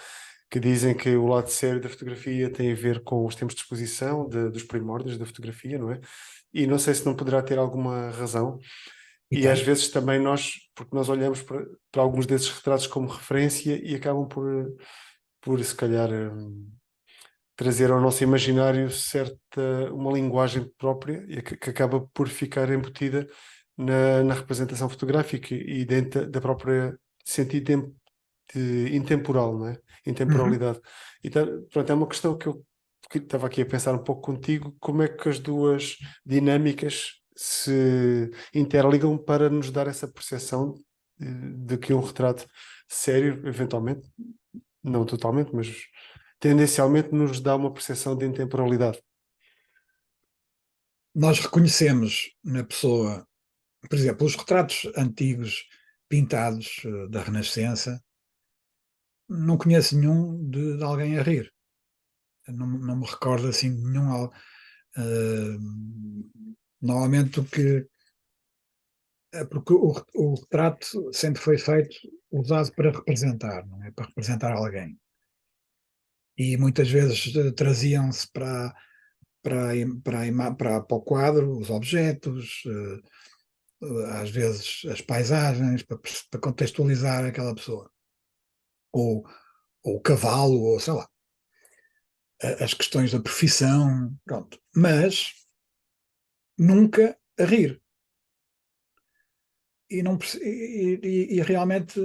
Speaker 1: que dizem que o lado sério da fotografia tem a ver com os tempos de exposição, dos primórdios da fotografia, não é? E não sei se não poderá ter alguma razão.
Speaker 2: e
Speaker 1: E às
Speaker 2: tem.
Speaker 1: vezes também porque nós olhamos para alguns desses retratos como referência e acabam por se calhar, trazer ao nosso imaginário uma linguagem própria e que acaba por ficar embutida na representação fotográfica e dentro da própria sentido de intemporal, não é?
Speaker 2: Uhum.
Speaker 1: Intemporalidade. Então, pronto, é uma questão que estava aqui a pensar um pouco contigo, como é que as duas dinâmicas se interligam para nos dar essa percepção de que um retrato sério, eventualmente, não totalmente, mas tendencialmente nos dá uma percepção de intemporalidade.
Speaker 2: Nós reconhecemos na pessoa por exemplo, os retratos antigos pintados da Renascença, não conheço nenhum de alguém a rir. Não me recordo assim de nenhum. Normalmente o que. Porque o retrato sempre foi feito, usado para representar, não é? Para representar alguém. E muitas vezes traziam-se para o quadro os objetos, às vezes as paisagens, para contextualizar aquela pessoa. Ou, ou o cavalo, ou sei lá, as questões da profissão, pronto. Mas nunca a rir. E realmente,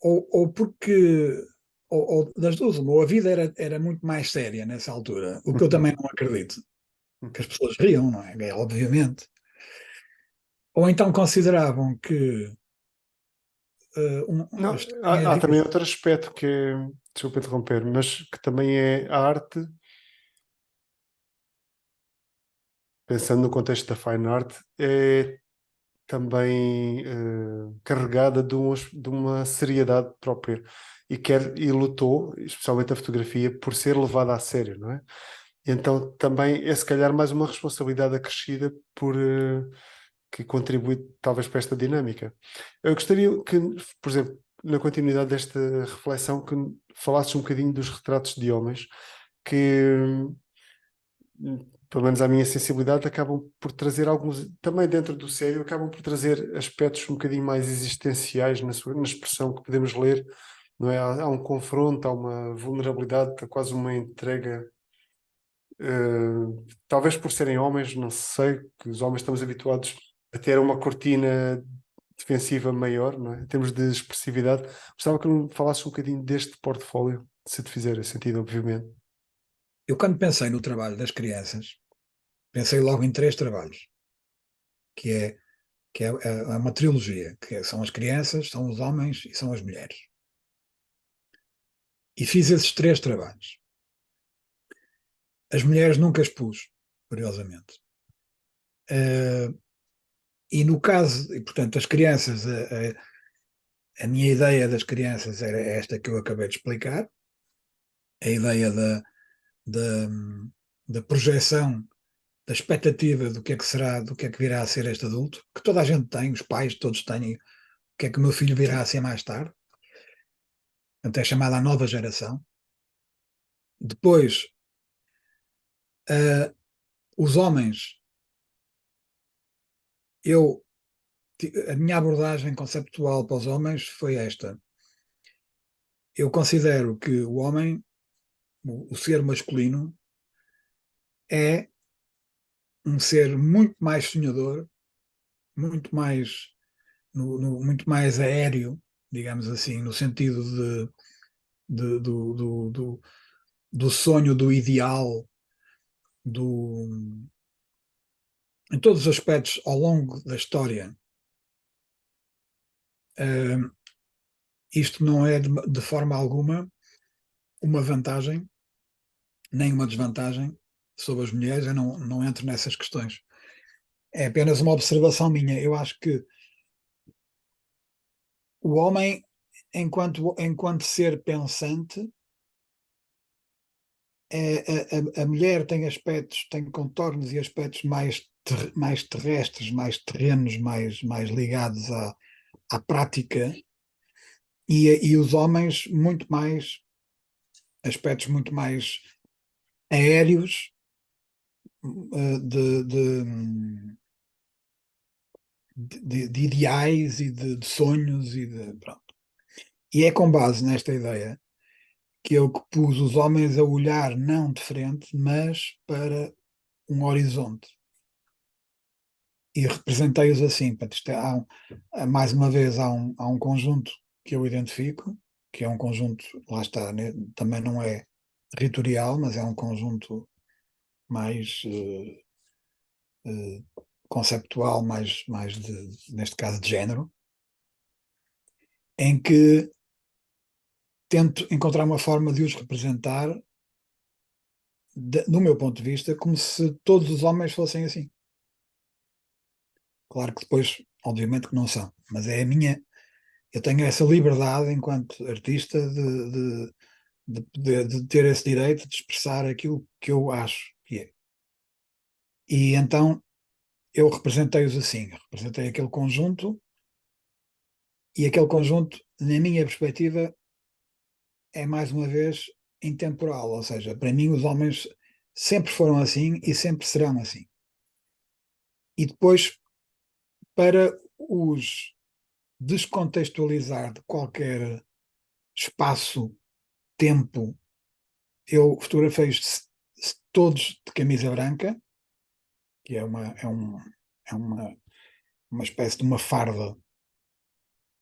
Speaker 2: ou porque, ou das duas, uma, ou a vida era muito mais séria nessa altura, o que eu também não acredito, que as pessoas riam, não é? Obviamente. Ou então consideravam que
Speaker 1: Não,
Speaker 2: estarem a
Speaker 1: há
Speaker 2: rir.
Speaker 1: também outro aspecto que é, desculpa interromper, mas que também é a arte, pensando no contexto da fine art, é também carregada de uma seriedade própria e lutou, especialmente a fotografia, por ser levada a sério, não é? Então também é se calhar mais uma responsabilidade acrescida que contribui talvez para esta dinâmica. Eu gostaria que, por exemplo, na continuidade desta reflexão, que falasses um bocadinho dos retratos de homens que pelo menos à minha sensibilidade, acabam por trazer alguns, também dentro do sério, acabam por trazer aspectos um bocadinho mais existenciais na expressão que podemos ler, não é? Há um confronto, há uma vulnerabilidade, há quase uma entrega, talvez por serem homens, não sei, que os homens estamos habituados a ter uma cortina defensiva maior, não é? Em termos de expressividade. Gostava que me falasses um bocadinho deste portfólio, se te fizer sentido, obviamente.
Speaker 2: Eu, quando pensei no trabalho das crianças, pensei logo em três trabalhos, que é, é uma trilogia, são as crianças, são os homens e são as mulheres. E fiz esses três trabalhos. As mulheres nunca as pus, curiosamente. Uh, e no caso, e portanto, as crianças, a minha ideia das crianças era esta que eu acabei de explicar, a ideia da, da projeção, da expectativa do que é que será, do que é que virá a ser este adulto, que toda a gente tem, os pais todos têm, o que é que o meu filho virá a ser mais tarde, portanto é chamada a nova geração. Depois, os homens, eu, a minha abordagem conceptual para os homens foi esta. Eu considero que o homem, o ser masculino, é um ser muito mais sonhador, muito mais, muito mais aéreo, digamos assim, no sentido de- do, do, do, do sonho, do ideal, do, em todos os aspectos ao longo da história. Uh, Isto não é de forma alguma uma vantagem, nem uma desvantagem sobre as mulheres, eu não entro nessas questões. É apenas uma observação minha. Eu acho que o homem, enquanto ser pensante, a mulher tem aspectos, tem contornos e aspectos mais terrestres, mais terrenos, mais ligados à prática, e os homens muito mais, aspectos muito mais aéreos, de, de, de ideais e de sonhos pronto. E é com base nesta ideia que eu pus os homens a olhar não de frente, mas para um horizonte. E representei-os assim. Portanto, mais uma vez, há um conjunto que eu identifico, que é um conjunto, lá está, né, também não é territorial, mas é um conjunto mais conceptual, neste caso de género, em que tento encontrar uma forma de os representar, do meu ponto de vista, como se todos os homens fossem assim. Claro que depois, obviamente que não são, mas é a minha, eu tenho essa liberdade enquanto artista de ter esse direito de expressar aquilo que eu acho que é. E então eu representei-os assim, representei aquele conjunto e aquele conjunto, na minha perspectiva, é mais uma vez intemporal, ou seja, para mim os homens sempre foram assim e sempre serão assim. E depois, para os descontextualizar de qualquer espaço-tempo, eu fotografei-os todos de camisa branca, que é uma espécie de uma farda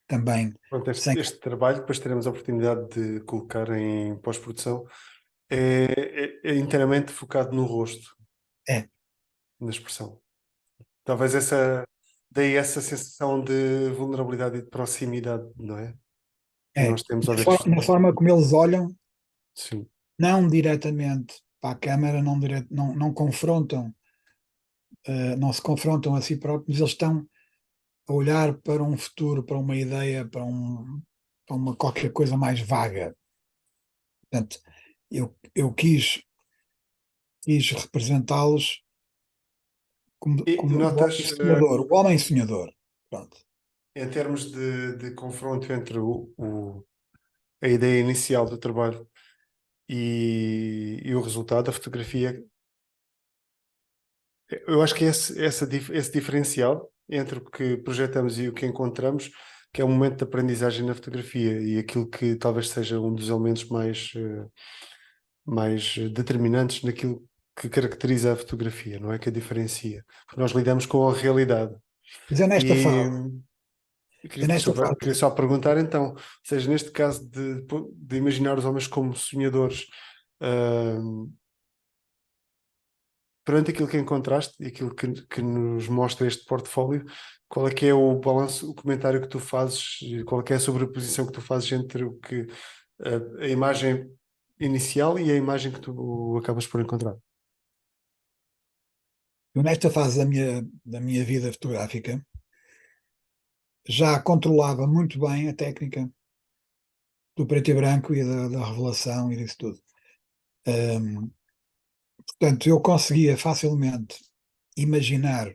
Speaker 2: também,
Speaker 1: Pronto,
Speaker 2: sem.
Speaker 1: este trabalho, depois teremos a oportunidade de colocar em pós-produção, é inteiramente focado no rosto,
Speaker 2: É,
Speaker 1: na expressão. Talvez daí essa sensação de vulnerabilidade e de proximidade, não é? Que
Speaker 2: é.
Speaker 1: nós temos ao ver isto.
Speaker 2: Na forma como eles olham,
Speaker 1: Sim.
Speaker 2: não diretamente para a câmara, não confrontam, não se confrontam a si próprios, eles estão a olhar para um futuro, para uma ideia, para uma qualquer coisa mais vaga. Portanto, eu quis representá-los
Speaker 1: E
Speaker 2: como o homem
Speaker 1: notas,
Speaker 2: sonhador, o homem sonhador. Pronto.
Speaker 1: em termos de confronto entre a ideia inicial do trabalho e o resultado, a fotografia, eu acho que esse diferencial entre o que projetamos e o que encontramos, que é um momento de aprendizagem na fotografia e aquilo que talvez seja um dos elementos mais determinantes naquilo que caracteriza a fotografia, não é? Que a diferencia. Porque nós lidamos com a realidade.
Speaker 2: Mas é nesta
Speaker 1: E
Speaker 2: fase,
Speaker 1: eu
Speaker 2: é nesta fase.
Speaker 1: queria só perguntar então, ou seja, neste caso de imaginar os homens como sonhadores, ah, perante aquilo que encontraste e aquilo que nos mostra este portfólio, qual é que é o balanço, o comentário que tu fazes, e qual é que é a sobreposição que tu fazes entre a imagem inicial e a imagem que tu acabas por encontrar?
Speaker 2: Eu, nesta fase da minha vida fotográfica, já controlava muito bem a técnica do preto e branco e da revelação e disso tudo. Ahm, Portanto, eu conseguia facilmente imaginar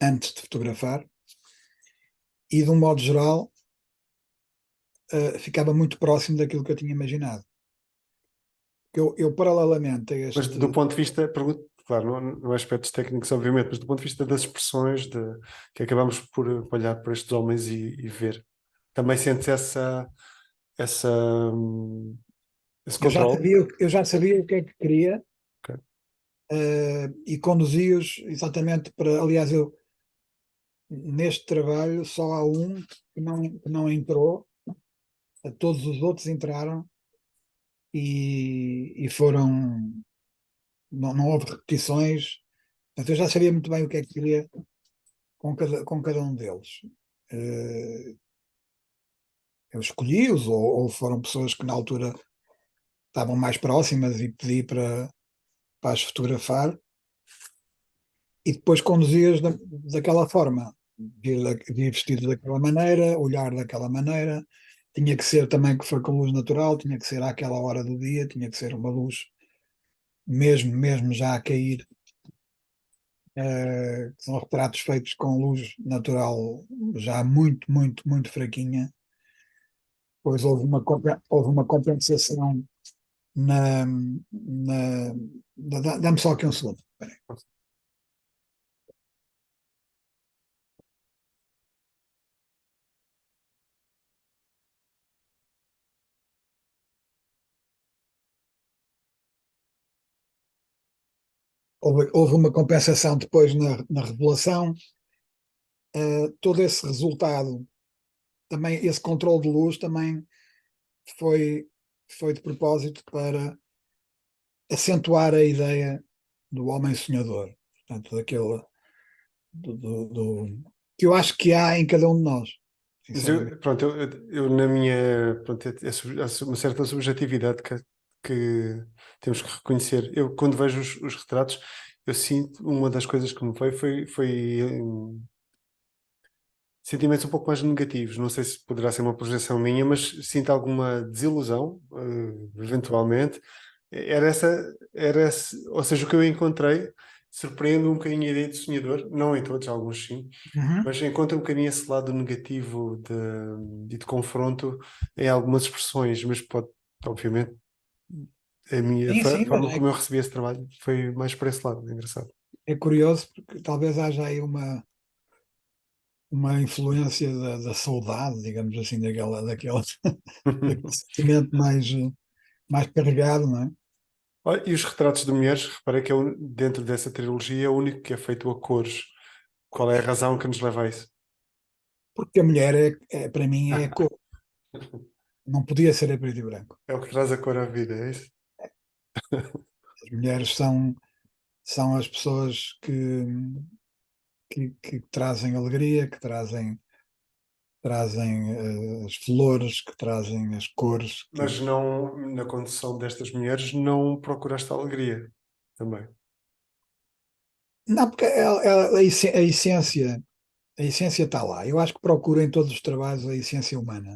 Speaker 2: antes de fotografar e, de um modo geral, ficava muito próximo daquilo que eu tinha imaginado. Eu paralelamente a
Speaker 1: Mas
Speaker 2: este.
Speaker 1: do ponto de vista, pergunto, claro, não há aspectos técnicos, obviamente, mas do ponto de vista das expressões que acabamos por olhar para estes homens e ver, também sentes essa, hum, esse controle?
Speaker 2: Eu já sabia o que é que queria,
Speaker 1: Ok.
Speaker 2: e conduzi-os exatamente para. Aliás, eu neste trabalho só há um que não entrou, todos os outros entraram e foram. Não houve repetições. Portanto, eu já sabia muito bem o que é que queria com cada um deles. Eh, Eu escolhi-os, ou foram pessoas que na altura estavam mais próximas e pedi para as fotografar, e depois conduzi-as daquela forma, vir vestido daquela maneira, olhar daquela maneira. Tinha que ser também que foi com luz natural, tinha que ser àquela hora do dia, tinha que ser uma luz mesmo já a cair. Que são retratos feitos com luz natural já muito fraquinha. Pois houve uma compensação dá-me só aqui um segundo. Espera aí. Houve uma compensação depois na revelação. Todo esse resultado, também esse controle de luz, também foi, foi de propósito para acentuar a ideia do homem sonhador. Portanto, que eu acho que há em cada um de nós,
Speaker 1: Mas
Speaker 2: sinceramente.
Speaker 1: pronto, eu na minha, pronto, há uma certa subjetividade que temos que reconhecer. Eu, quando vejo os retratos, eu sinto, uma das coisas que me veio foi sentimentos um pouco mais negativos. Não sei se poderá ser uma projeção minha, mas sinto alguma desilusão, eventualmente. Ou seja, o que eu encontrei surpreende um bocadinho a ideia de sonhador, não em todos, alguns sim,
Speaker 2: Uhum.
Speaker 1: mas encontro um bocadinho esse lado negativo e de confronto em algumas expressões, mas pode, obviamente, a minha
Speaker 2: Sim, sim, mas
Speaker 1: forma como eu recebi esse trabalho foi mais para esse lado, é engraçado.
Speaker 2: é curioso porque talvez haja aí uma influência da saudade, digamos assim, daquele sentimento mais carregado, não é?
Speaker 1: Olha, e os retratos de mulheres, reparei que dentro dessa trilogia é o único que é feito a cores. Qual é a razão que nos leva a isso?
Speaker 2: Porque a mulher, para mim, é a cor. Não podia ser a preto e branco.
Speaker 1: É o que traz a cor à vida, é isso?
Speaker 2: As mulheres são as pessoas que trazem alegria, que trazem as flores, que trazem as cores.
Speaker 1: Mas não, na condição destas mulheres, não procuraste a alegria também.
Speaker 2: Não, porque a essência está lá. Eu acho que procuro em todos os trabalhos a essência humana.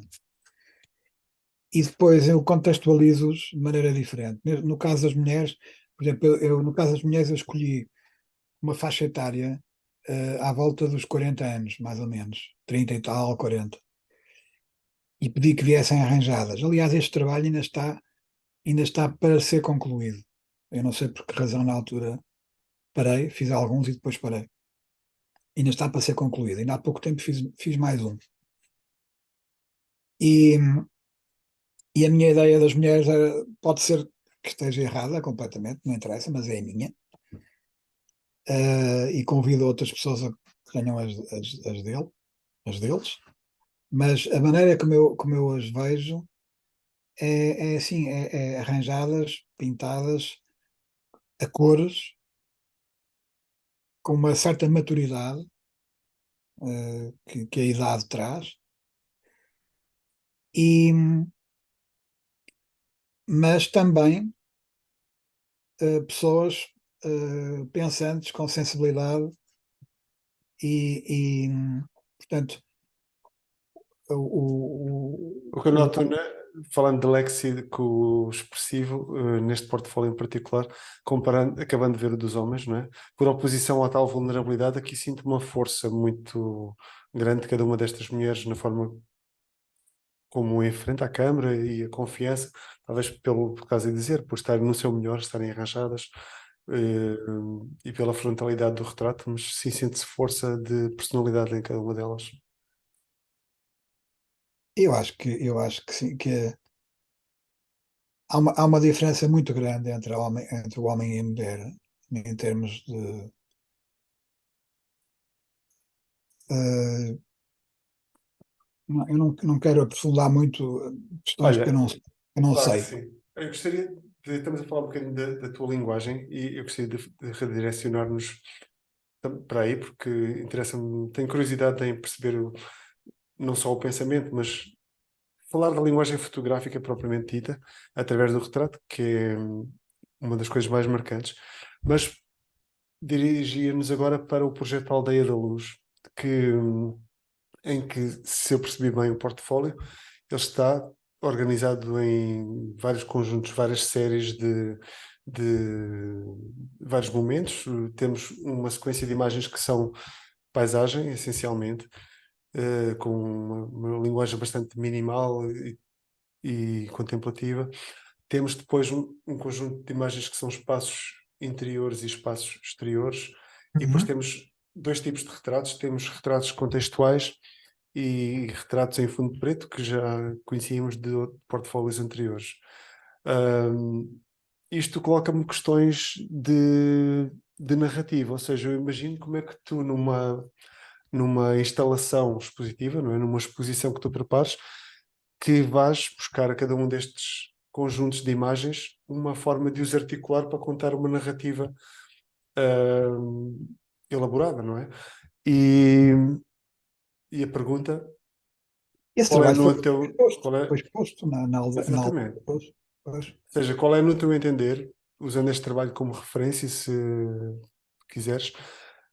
Speaker 2: E depois eu contextualizo-os de maneira diferente. No caso das mulheres, por exemplo, no caso das mulheres eu escolhi uma faixa etária à volta dos 40 anos, mais ou menos, 30 e tal, 40, e pedi que viessem arranjadas. Aliás, este trabalho ainda está para ser concluído. Eu não sei por que razão na altura parei, fiz alguns e depois parei. Ainda está para ser concluído. Ainda há pouco tempo fiz mais um. E, e a minha ideia das mulheres pode ser que esteja errada completamente, não interessa, mas é a minha. E convido outras pessoas a que tenham as deles. Mas a maneira como eu as vejo é assim, é arranjadas, pintadas a cores, com uma certa maturidade que a idade traz, e, mas também pessoas pensantes, com sensibilidade, e, portanto,
Speaker 1: O que eu
Speaker 2: o,
Speaker 1: noto, né, falando de léxico expressivo, neste portfólio em particular, comparando, acabando de ver o dos homens, não é? Por oposição à tal vulnerabilidade, aqui sinto uma força muito grande de cada uma destas mulheres na forma como enfrenta a câmara e a confiança, talvez por causa de dizer, por estarem no seu melhor, estarem arranjadas, eh, e pela frontalidade do retrato, mas sim sente-se força de personalidade em cada uma delas.
Speaker 2: eu acho que sim, há uma diferença muito grande entre o homem e a mulher, em termos de. Eu não quero aprofundar muito questões que eu
Speaker 1: Olha,
Speaker 2: não
Speaker 1: claro que
Speaker 2: sei.
Speaker 1: sim. Eu gostaria estamos a falar um bocadinho da tua linguagem e eu gostaria de redirecionar-nos para aí, porque interessa-me, tenho curiosidade em perceber não só o pensamento, mas falar da linguagem fotográfica propriamente dita, através do retrato, que é uma das coisas mais marcantes. Mas dirigia-nos agora para o projeto Aldeia da Luz, que, em que, se eu percebi bem o portfólio, ele está organizado em vários conjuntos, várias séries de vários momentos. Temos uma sequência de imagens que são paisagem, essencialmente, com uma linguagem bastante minimal e contemplativa. Temos depois um conjunto de imagens que são espaços interiores e espaços exteriores, e depois
Speaker 2: Uhum.
Speaker 1: temos dois tipos de retratos. Temos retratos contextuais e retratos em fundo preto, que já conhecíamos de portfólios anteriores. Ahm, Isto coloca-me questões de narrativa, ou seja, eu imagino como é que tu, numa instalação expositiva, não é? Numa exposição que tu prepares, que vais buscar a cada um destes conjuntos de imagens uma forma de os articular para contar uma narrativa elaborada, não é? E, e a pergunta,
Speaker 2: Esse
Speaker 1: qual é
Speaker 2: trabalho foi
Speaker 1: no teu,
Speaker 2: exposto,
Speaker 1: qual é,
Speaker 2: foi exposto na aldeia.
Speaker 1: exatamente,
Speaker 2: Pois, pois.
Speaker 1: ou seja, qual é no teu entender, usando este trabalho como referência, se quiseres,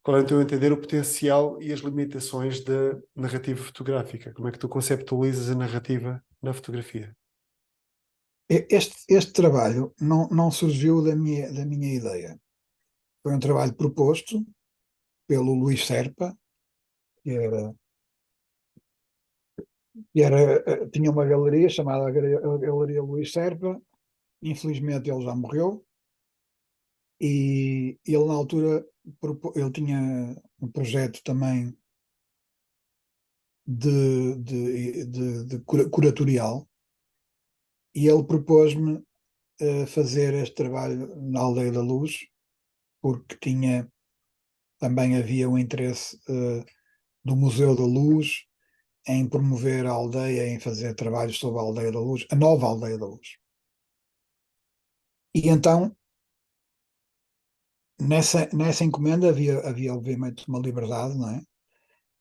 Speaker 1: qual é, o teu entender, o potencial e as limitações da narrativa fotográfica? Como é que tu conceptualizas a narrativa na fotografia?
Speaker 2: Este trabalho não surgiu da minha ideia. Foi um trabalho proposto pelo Luís Serpa, que era, tinha uma galeria chamada Galeria Luís Serpa. Infelizmente ele já morreu e ele na altura ele tinha um projeto também de curatorial, e ele propôs-me fazer este trabalho na Aldeia da Luz, porque também havia o interesse do Museu da Luz em promover a aldeia, em fazer trabalhos sobre a Aldeia da Luz, a nova Aldeia da Luz. E então, nessa encomenda havia obviamente uma liberdade, não é?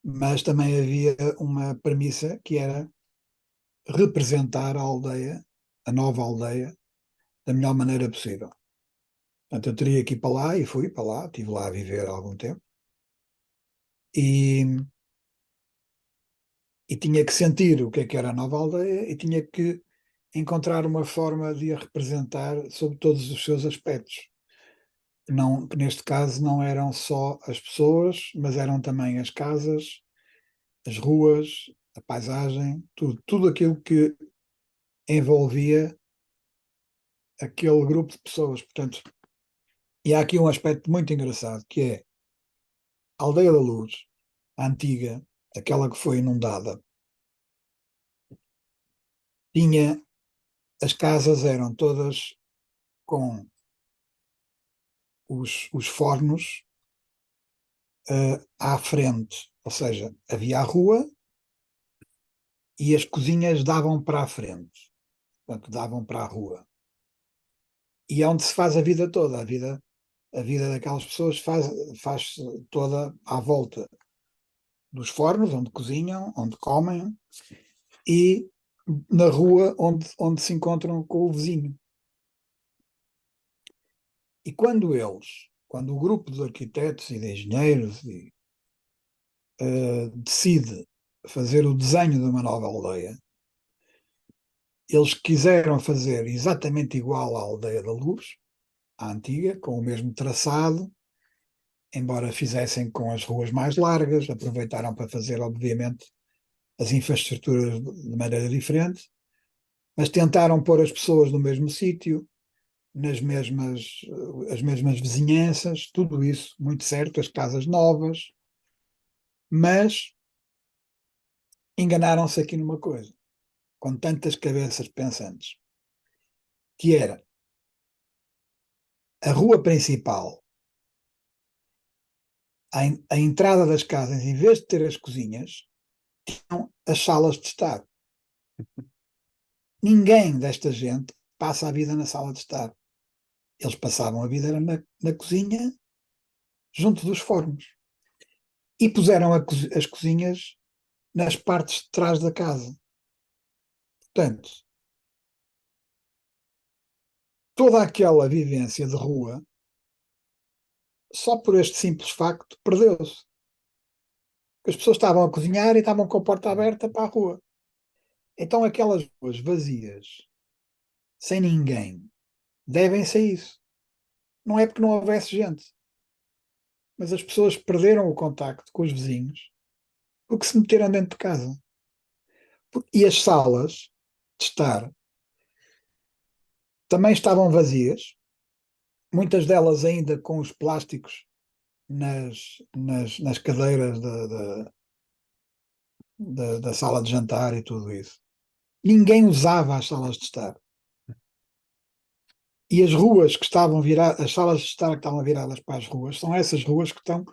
Speaker 2: Mas também havia uma premissa que era representar a aldeia, a nova aldeia, da melhor maneira possível. Portanto, eu teria que ir para lá, e fui para lá, estive lá a viver há algum tempo, e, e tinha que sentir o que era a nova aldeia, e tinha que encontrar uma forma de a representar sob todos os seus aspectos. Não, que neste caso não eram só as pessoas, mas eram também as casas, as ruas, a paisagem, tudo aquilo que envolvia aquele grupo de pessoas. Portanto, e há aqui um aspecto muito engraçado, que é a Aldeia da Luz, a antiga, aquela que foi inundada, tinha, as casas eram todas com os fornos à frente, ou seja, havia a rua e as cozinhas davam para a frente, portanto, davam para a rua. E é onde se faz a vida toda, a vida daquelas pessoas faz toda à volta dos fornos, onde cozinham, onde comem, e na rua onde se encontram com o vizinho. E quando o grupo de arquitetos e de engenheiros decide fazer o desenho de uma nova aldeia, eles quiseram fazer exatamente igual à Aldeia da Luz, à antiga, com o mesmo traçado, embora fizessem com as ruas mais largas, aproveitaram para fazer, obviamente, as infraestruturas de maneira diferente, mas tentaram pôr as pessoas no mesmo sítio, as mesmas vizinhanças, tudo isso muito certo, as casas novas, mas enganaram-se aqui numa coisa, com tantas cabeças pensantes, que era a rua principal, a entrada das casas, em vez de ter as cozinhas, tinham as salas de estar. Ninguém desta gente passa a vida na sala de estar. Eles passavam a vida na cozinha, junto dos fornos. E puseram as cozinhas nas partes de trás da casa. Portanto, toda aquela vivência de rua, só por este simples facto, perdeu-se. As pessoas estavam a cozinhar e estavam com a porta aberta para a rua. Então aquelas ruas vazias, sem ninguém, devem-se a isso. Não é porque não houvesse gente, mas as pessoas perderam o contacto com os vizinhos porque se meteram dentro de casa. E as salas de estar também estavam vazias, muitas delas ainda com os plásticos nas cadeiras da sala de jantar e tudo isso. Ninguém usava as salas de estar. E as ruas que estavam viradas, as salas de estar que estavam viradas para as ruas, são essas ruas que estão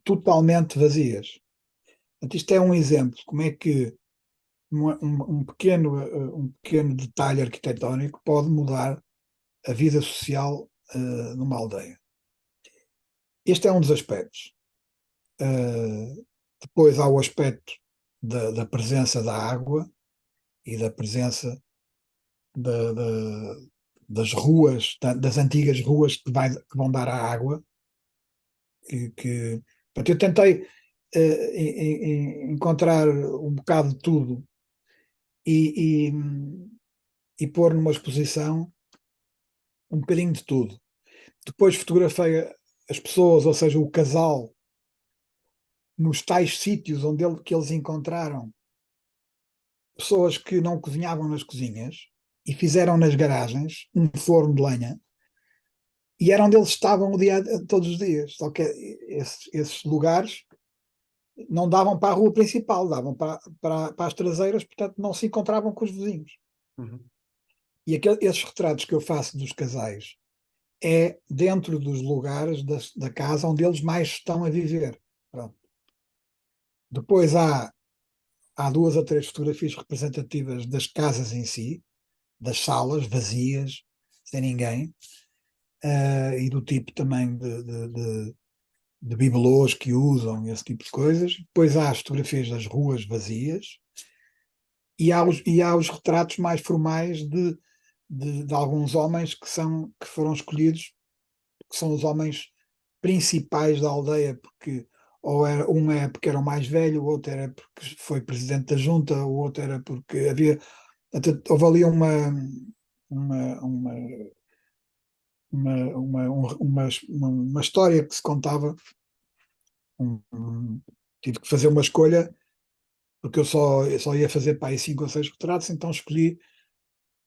Speaker 2: totalmente vazias. Portanto, isto é um exemplo de como é que um pequeno detalhe arquitetónico pode mudar a vida social numa aldeia. Este é um dos aspectos. Depois há o aspecto da presença da água e da presença da, da- das ruas, das antigas ruas que vão dar à água. Portanto, eu tentei encontrar um bocado de tudo e, e, e pôr numa exposição um bocadinho de tudo. Depois fotografei as pessoas, ou seja, o casal, nos tais sítios que eles encontraram pessoas que não cozinhavam nas cozinhas e fizeram nas garagens um forno de lenha e era onde eles estavam todos os dias. Só que esses lugares não davam para a rua principal, davam para as traseiras, portanto não se encontravam com os vizinhos.
Speaker 1: Uhum.
Speaker 2: E esses retratos que eu faço dos casais é dentro dos lugares da casa onde eles mais estão a viver. Pronto. Depois há duas ou três fotografias representativas das casas em si, das salas vazias, sem ninguém, e do tipo também de bibelôs que usam, esse tipo de coisas. Depois há as fotografias das ruas vazias e há os retratos mais formais de alguns homens que foram escolhidos, que são os homens principais da aldeia, porque um é porque era o mais velho, o outro era porque foi presidente da junta, o outro era porque houve ali uma, uma, uma história que se contava. Tive que fazer uma escolha, porque eu só ia fazer para aí 5 ou 6 retratos, então escolhi.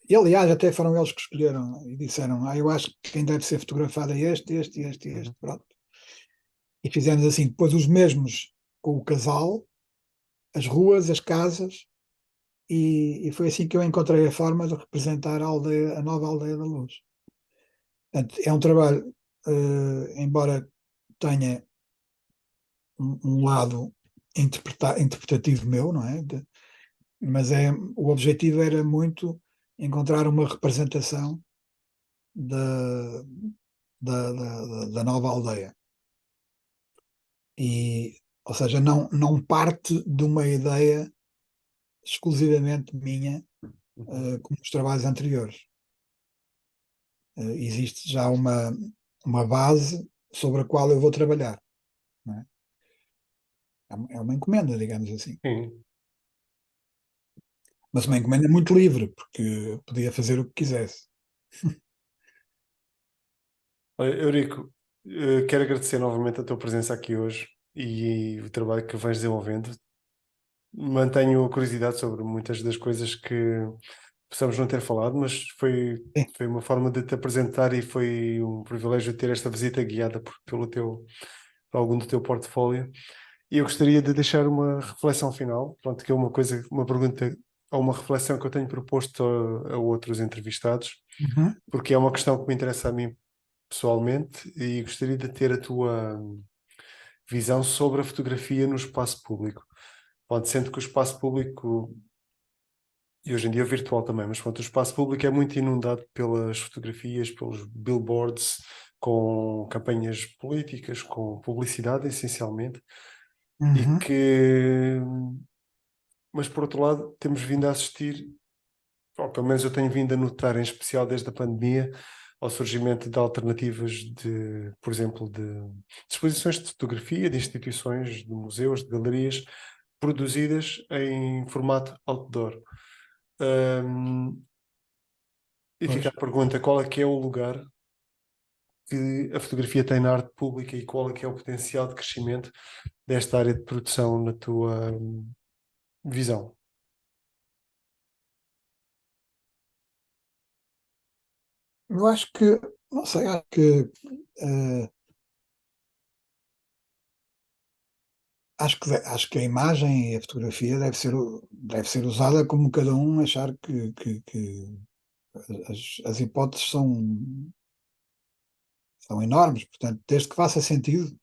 Speaker 2: E aliás, até foram eles que escolheram e disseram: eu acho que quem deve ser fotografado é este.
Speaker 1: Uhum.
Speaker 2: Pronto. E fizemos assim, depois os mesmos com o casal, as ruas, as casas, e foi assim que eu encontrei a forma de representar a nova Aldeia da Luz. Portanto, é um trabalho, embora tenha um lado interpretativo meu, não é? Mas o objetivo era muito encontrar uma representação da, da nova aldeia. Ou seja, não parte de uma ideia exclusivamente minha,
Speaker 1: Uhum.
Speaker 2: como os trabalhos anteriores. Existe já uma base sobre a qual eu vou trabalhar. Não é? É uma encomenda, digamos assim.
Speaker 1: Sim.
Speaker 2: Mas uma encomenda muito livre, porque podia fazer o que quisesse.
Speaker 1: Olha, Eurico, quero agradecer novamente a tua presença aqui hoje e o trabalho que vens desenvolvendo. Mantenho a curiosidade sobre muitas das coisas que possamos não ter falado, mas
Speaker 2: Sim.
Speaker 1: foi uma forma de te apresentar e foi um privilégio ter esta visita guiada por algum do teu portfólio. E eu gostaria de deixar uma reflexão final, pronto, que é uma pergunta ou uma reflexão que eu tenho proposto a outros entrevistados,
Speaker 2: Uhum.
Speaker 1: porque é uma questão que me interessa a mim pessoalmente e gostaria de ter a tua visão sobre a fotografia no espaço público. Pode sendo que o espaço público, e hoje em dia virtual também, mas pronto, o espaço público é muito inundado pelas fotografias, pelos billboards, com campanhas políticas, com publicidade, essencialmente, e
Speaker 2: Uhum.
Speaker 1: que, mas por outro lado, temos vindo a assistir, ou pelo menos eu tenho vindo a notar, em especial desde a pandemia, ao surgimento de alternativas de, por exemplo, de exposições de fotografia, de instituições, de museus, de galerias, produzidas em formato outdoor. Um, e
Speaker 2: Pois.
Speaker 1: fica a pergunta, qual é que é o lugar que a fotografia tem na arte pública e qual é que é o potencial de crescimento desta área de produção na tua visão?
Speaker 2: Eu acho que, não sei, eh, acho que a imagem e a fotografia deve ser usada como cada um achar que as hipóteses são enormes, portanto, desde que faça sentido,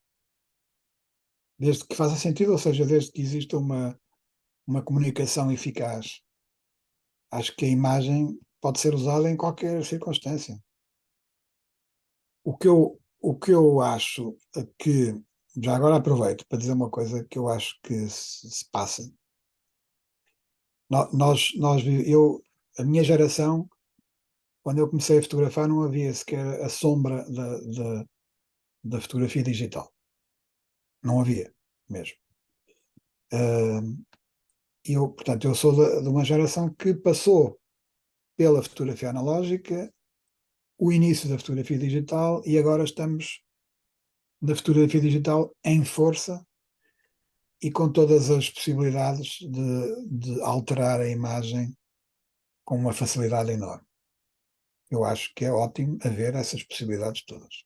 Speaker 2: ou seja, desde que exista uma comunicação eficaz, acho que a imagem pode ser usada em qualquer circunstância. O que eu acho que, já agora aproveito para dizer uma coisa que eu acho que se passa. A minha geração Quando eu comecei a fotografar, não havia sequer a sombra da fotografia digital. Não havia mesmo. Portanto, eu sou de uma geração que passou pela fotografia analógica, o início da fotografia digital, e agora estamos na fotografia digital em força e com todas as possibilidades de alterar a imagem com uma facilidade enorme. Eu acho que é ótimo haver essas possibilidades todas.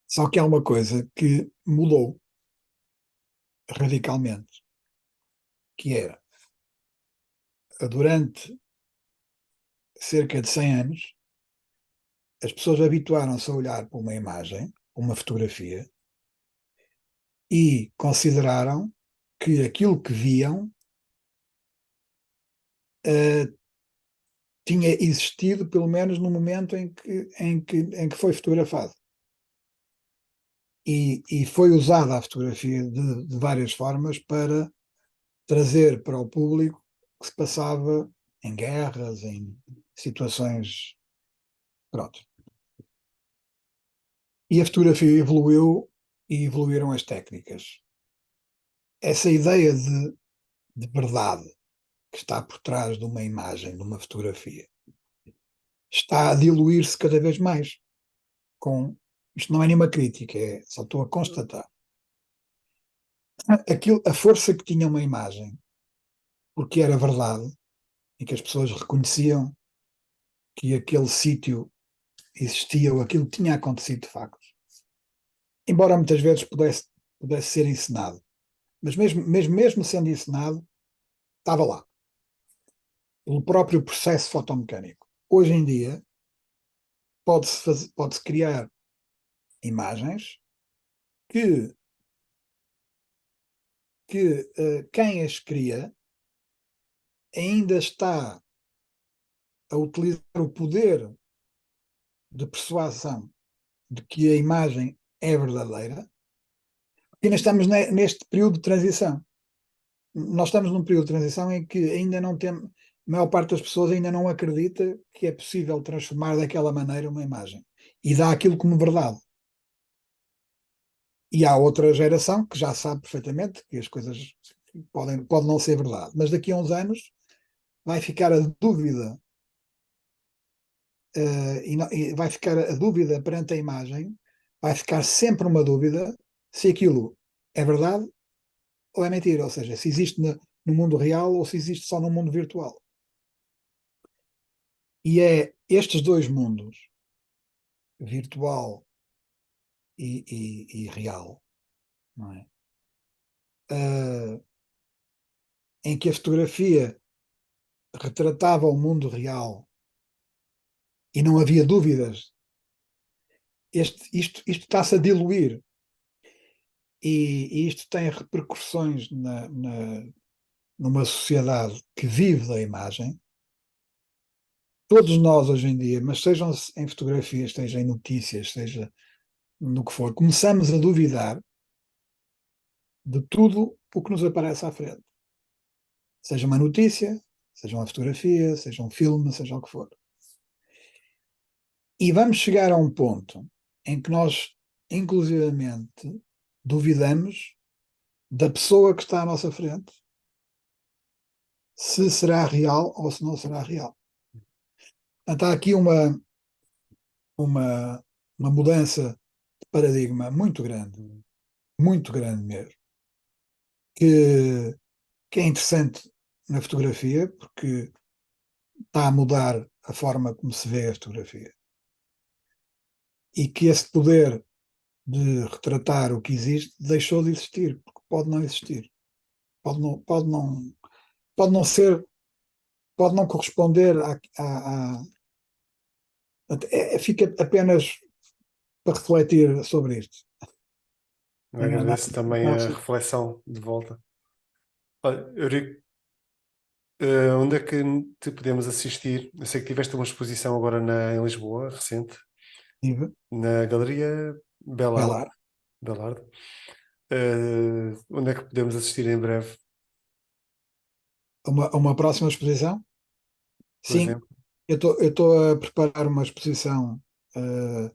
Speaker 2: Só que há uma coisa que mudou radicalmente, que era, durante cerca de 100 anos, as pessoas habituaram-se a olhar para uma imagem, uma fotografia, e consideraram que aquilo que viam uh, tinha existido pelo menos no momento em que foi fotografado. E foi usada a fotografia de várias formas para trazer para o público o que se passava em guerras, em situações. Pronto. E a fotografia evoluiu e evoluíram as técnicas. Essa ideia de verdade que está por trás de uma imagem, de uma fotografia, está a diluir-se cada vez mais. Isto não é nenhuma crítica, só estou a constatar. A força que tinha uma imagem, porque era verdade, e que as pessoas reconheciam que aquele sítio existia ou aquilo tinha acontecido de facto. Embora muitas vezes pudesse ser encenado. Mas mesmo sendo encenado, estava lá. O próprio processo fotomecânico. Hoje em dia, pode-se criar imagens que quem as cria ainda está a utilizar o poder de persuasão de que a imagem é verdadeira, e ainda estamos neste período de transição. Nós estamos num período de transição em que ainda não temos, a maior parte das pessoas ainda não acredita que é possível transformar daquela maneira uma imagem e dá aquilo como verdade. E há outra geração que já sabe perfeitamente que as coisas podem não ser verdade, mas daqui a uns anos vai ficar a dúvida, e vai ficar a dúvida perante a imagem, vai ficar sempre uma dúvida se aquilo é verdade ou é mentira, ou seja, se existe no mundo real ou se existe só no mundo virtual. E é estes dois mundos, virtual e real, não é? Em que a fotografia retratava o mundo real e não havia dúvidas, isto está-se a diluir e isto tem repercussões numa sociedade que vive da imagem. Todos nós hoje em dia, mas sejam em fotografias, seja em notícias, seja no que for, começamos a duvidar de tudo o que nos aparece à frente. Seja uma notícia, seja uma fotografia, seja um filme, seja o que for. E vamos chegar a um ponto em que nós, inclusivamente, duvidamos da pessoa que está à nossa frente, se será real ou se não será real. Portanto, há aqui uma, uma mudança de paradigma muito grande mesmo, que é interessante na fotografia, porque está a mudar a forma como se vê a fotografia. E que esse poder de retratar o que existe deixou de existir, porque pode não existir. Pode não ser, pode não corresponder fica apenas para refletir sobre isto.
Speaker 1: Eu
Speaker 2: Não há nada.
Speaker 1: agradeço também a reflexão de volta. Olha, Eurico, onde é que te podemos assistir? Eu sei que tiveste uma exposição agora em Lisboa, recente, na Galeria Belarte.
Speaker 2: Belar.
Speaker 1: Belarte. Onde é que podemos assistir em breve,
Speaker 2: Uma próxima exposição?
Speaker 1: por
Speaker 2: Sim,
Speaker 1: exemplo?
Speaker 2: Eu estou a preparar uma exposição eh,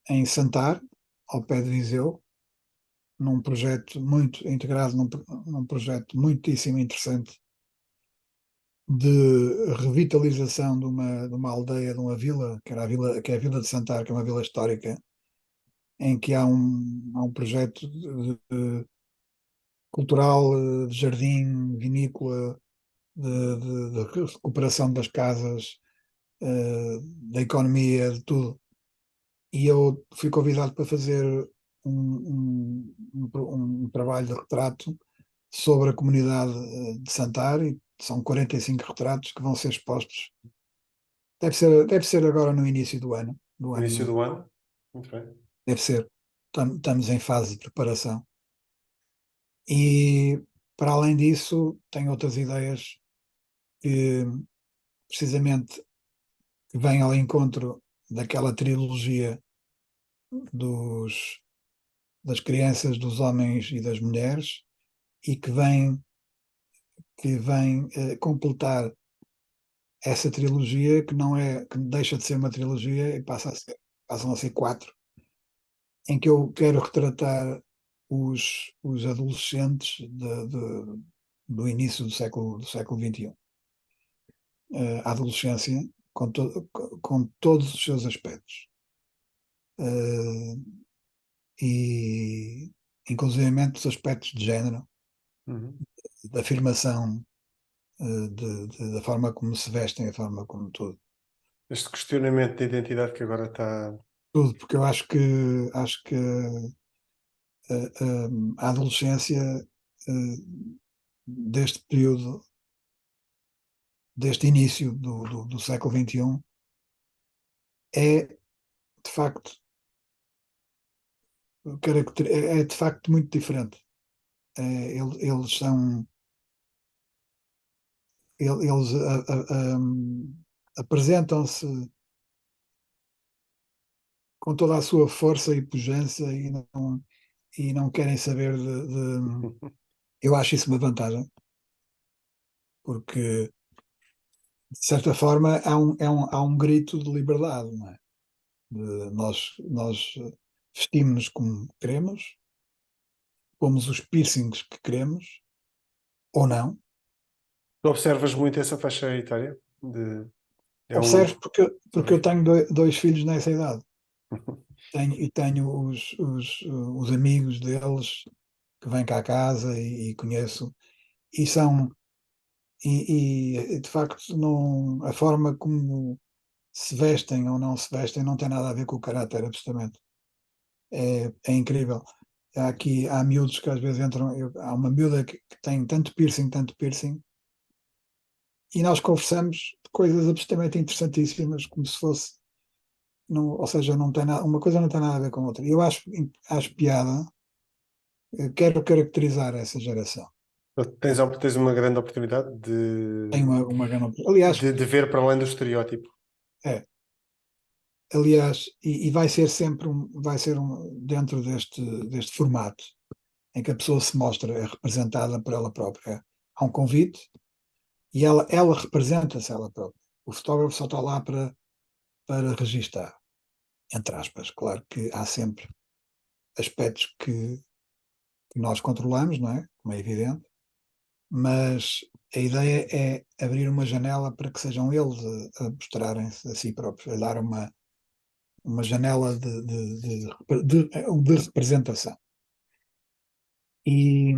Speaker 2: em Santar, ao pé de Viseu, num projeto muito integrado, num projeto muitíssimo interessante de revitalização de uma aldeia, de uma vila, que era a vila, que é a Vila de Santar, que é uma vila histórica, em que há um projeto cultural, de jardim, vinícola, de recuperação das casas, da economia, de tudo. E eu fui convidado para fazer um trabalho de retrato sobre a comunidade de Santar, e são 45 retratos que vão ser expostos. Deve ser agora no início do
Speaker 1: Início
Speaker 2: ano,
Speaker 1: do ano? Muito bem.
Speaker 2: deve ser. Estamos em fase de preparação. E, para além disso, tenho outras ideias que, precisamente, que vêm ao encontro daquela trilogia dos, das crianças, dos homens e das mulheres, e que vem completar essa trilogia, que não é, que deixa de ser uma trilogia e passam a ser quatro, em que eu quero retratar os adolescentes do início do século XXI. A adolescência com todos os seus aspectos. Eh, e, inclusivamente, os aspectos de género,
Speaker 1: Uhum.
Speaker 2: da afirmação, da forma como se vestem, a forma como tudo.
Speaker 1: Este questionamento de identidade que agora está.
Speaker 2: Tudo, porque eu acho que a adolescência, eh, deste período, deste início do século XXI, é de facto, é de facto muito diferente. Eles são, eles apresentam-se com toda a sua força e pujança, e não querem saber Eu acho isso uma vantagem, porque, de certa forma, há um grito de liberdade, não é? Nós vestimos-nos como queremos, pomos os piercings que queremos, ou não.
Speaker 1: Tu observas muito essa faixa etária? De... É
Speaker 2: Observo
Speaker 1: um.
Speaker 2: porque eu tenho dois filhos nessa idade. E tenho os amigos deles que vêm cá a casa, e conheço, e são, de facto, não, a forma como se vestem ou não se vestem não tem nada a ver com o caráter, absolutamente. É incrível. Há miúdos que às vezes entram. Há uma miúda que tem tanto piercing, e nós conversamos de coisas absolutamente interessantíssimas, como se fosse. Não, ou seja, não tem nada, uma coisa não tem nada a ver com a outra. E eu acho piada. Quero caracterizar essa geração.
Speaker 1: Tens uma grande oportunidade
Speaker 2: Tem uma grande. Aliás,
Speaker 1: de ver para além do estereótipo.
Speaker 2: é. Aliás, e vai ser sempre dentro deste formato, em que a pessoa se mostra, é representada por ela própria. Há um convite, e ela representa-se ela própria. O fotógrafo só está lá para registar, entre aspas. Claro que há sempre aspectos que nós controlamos, não é? Como é evidente, mas a ideia é abrir uma janela para que sejam eles a mostrarem-se a si próprios, a dar uma janela de representação. E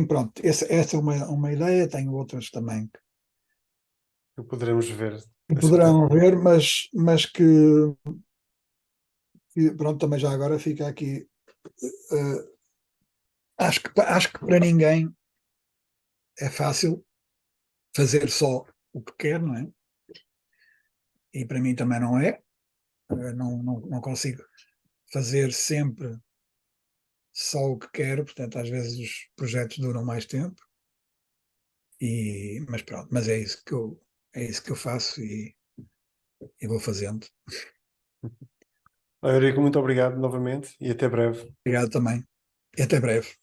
Speaker 2: pronto, essa é uma ideia. Tenho outras também
Speaker 1: Que poderemos ver
Speaker 2: que
Speaker 1: dessa maneira.
Speaker 2: poderão ver, mas pronto, também já agora fica aqui. Acho que para ninguém é fácil fazer só o que quer, não é? E para mim também não é. Não consigo fazer sempre só o que quero, portanto, às vezes os projetos duram mais tempo. Mas pronto, mas é isso que eu faço, e vou fazendo.
Speaker 1: Eurico, muito obrigado novamente e até breve.
Speaker 2: Obrigado também. E até breve.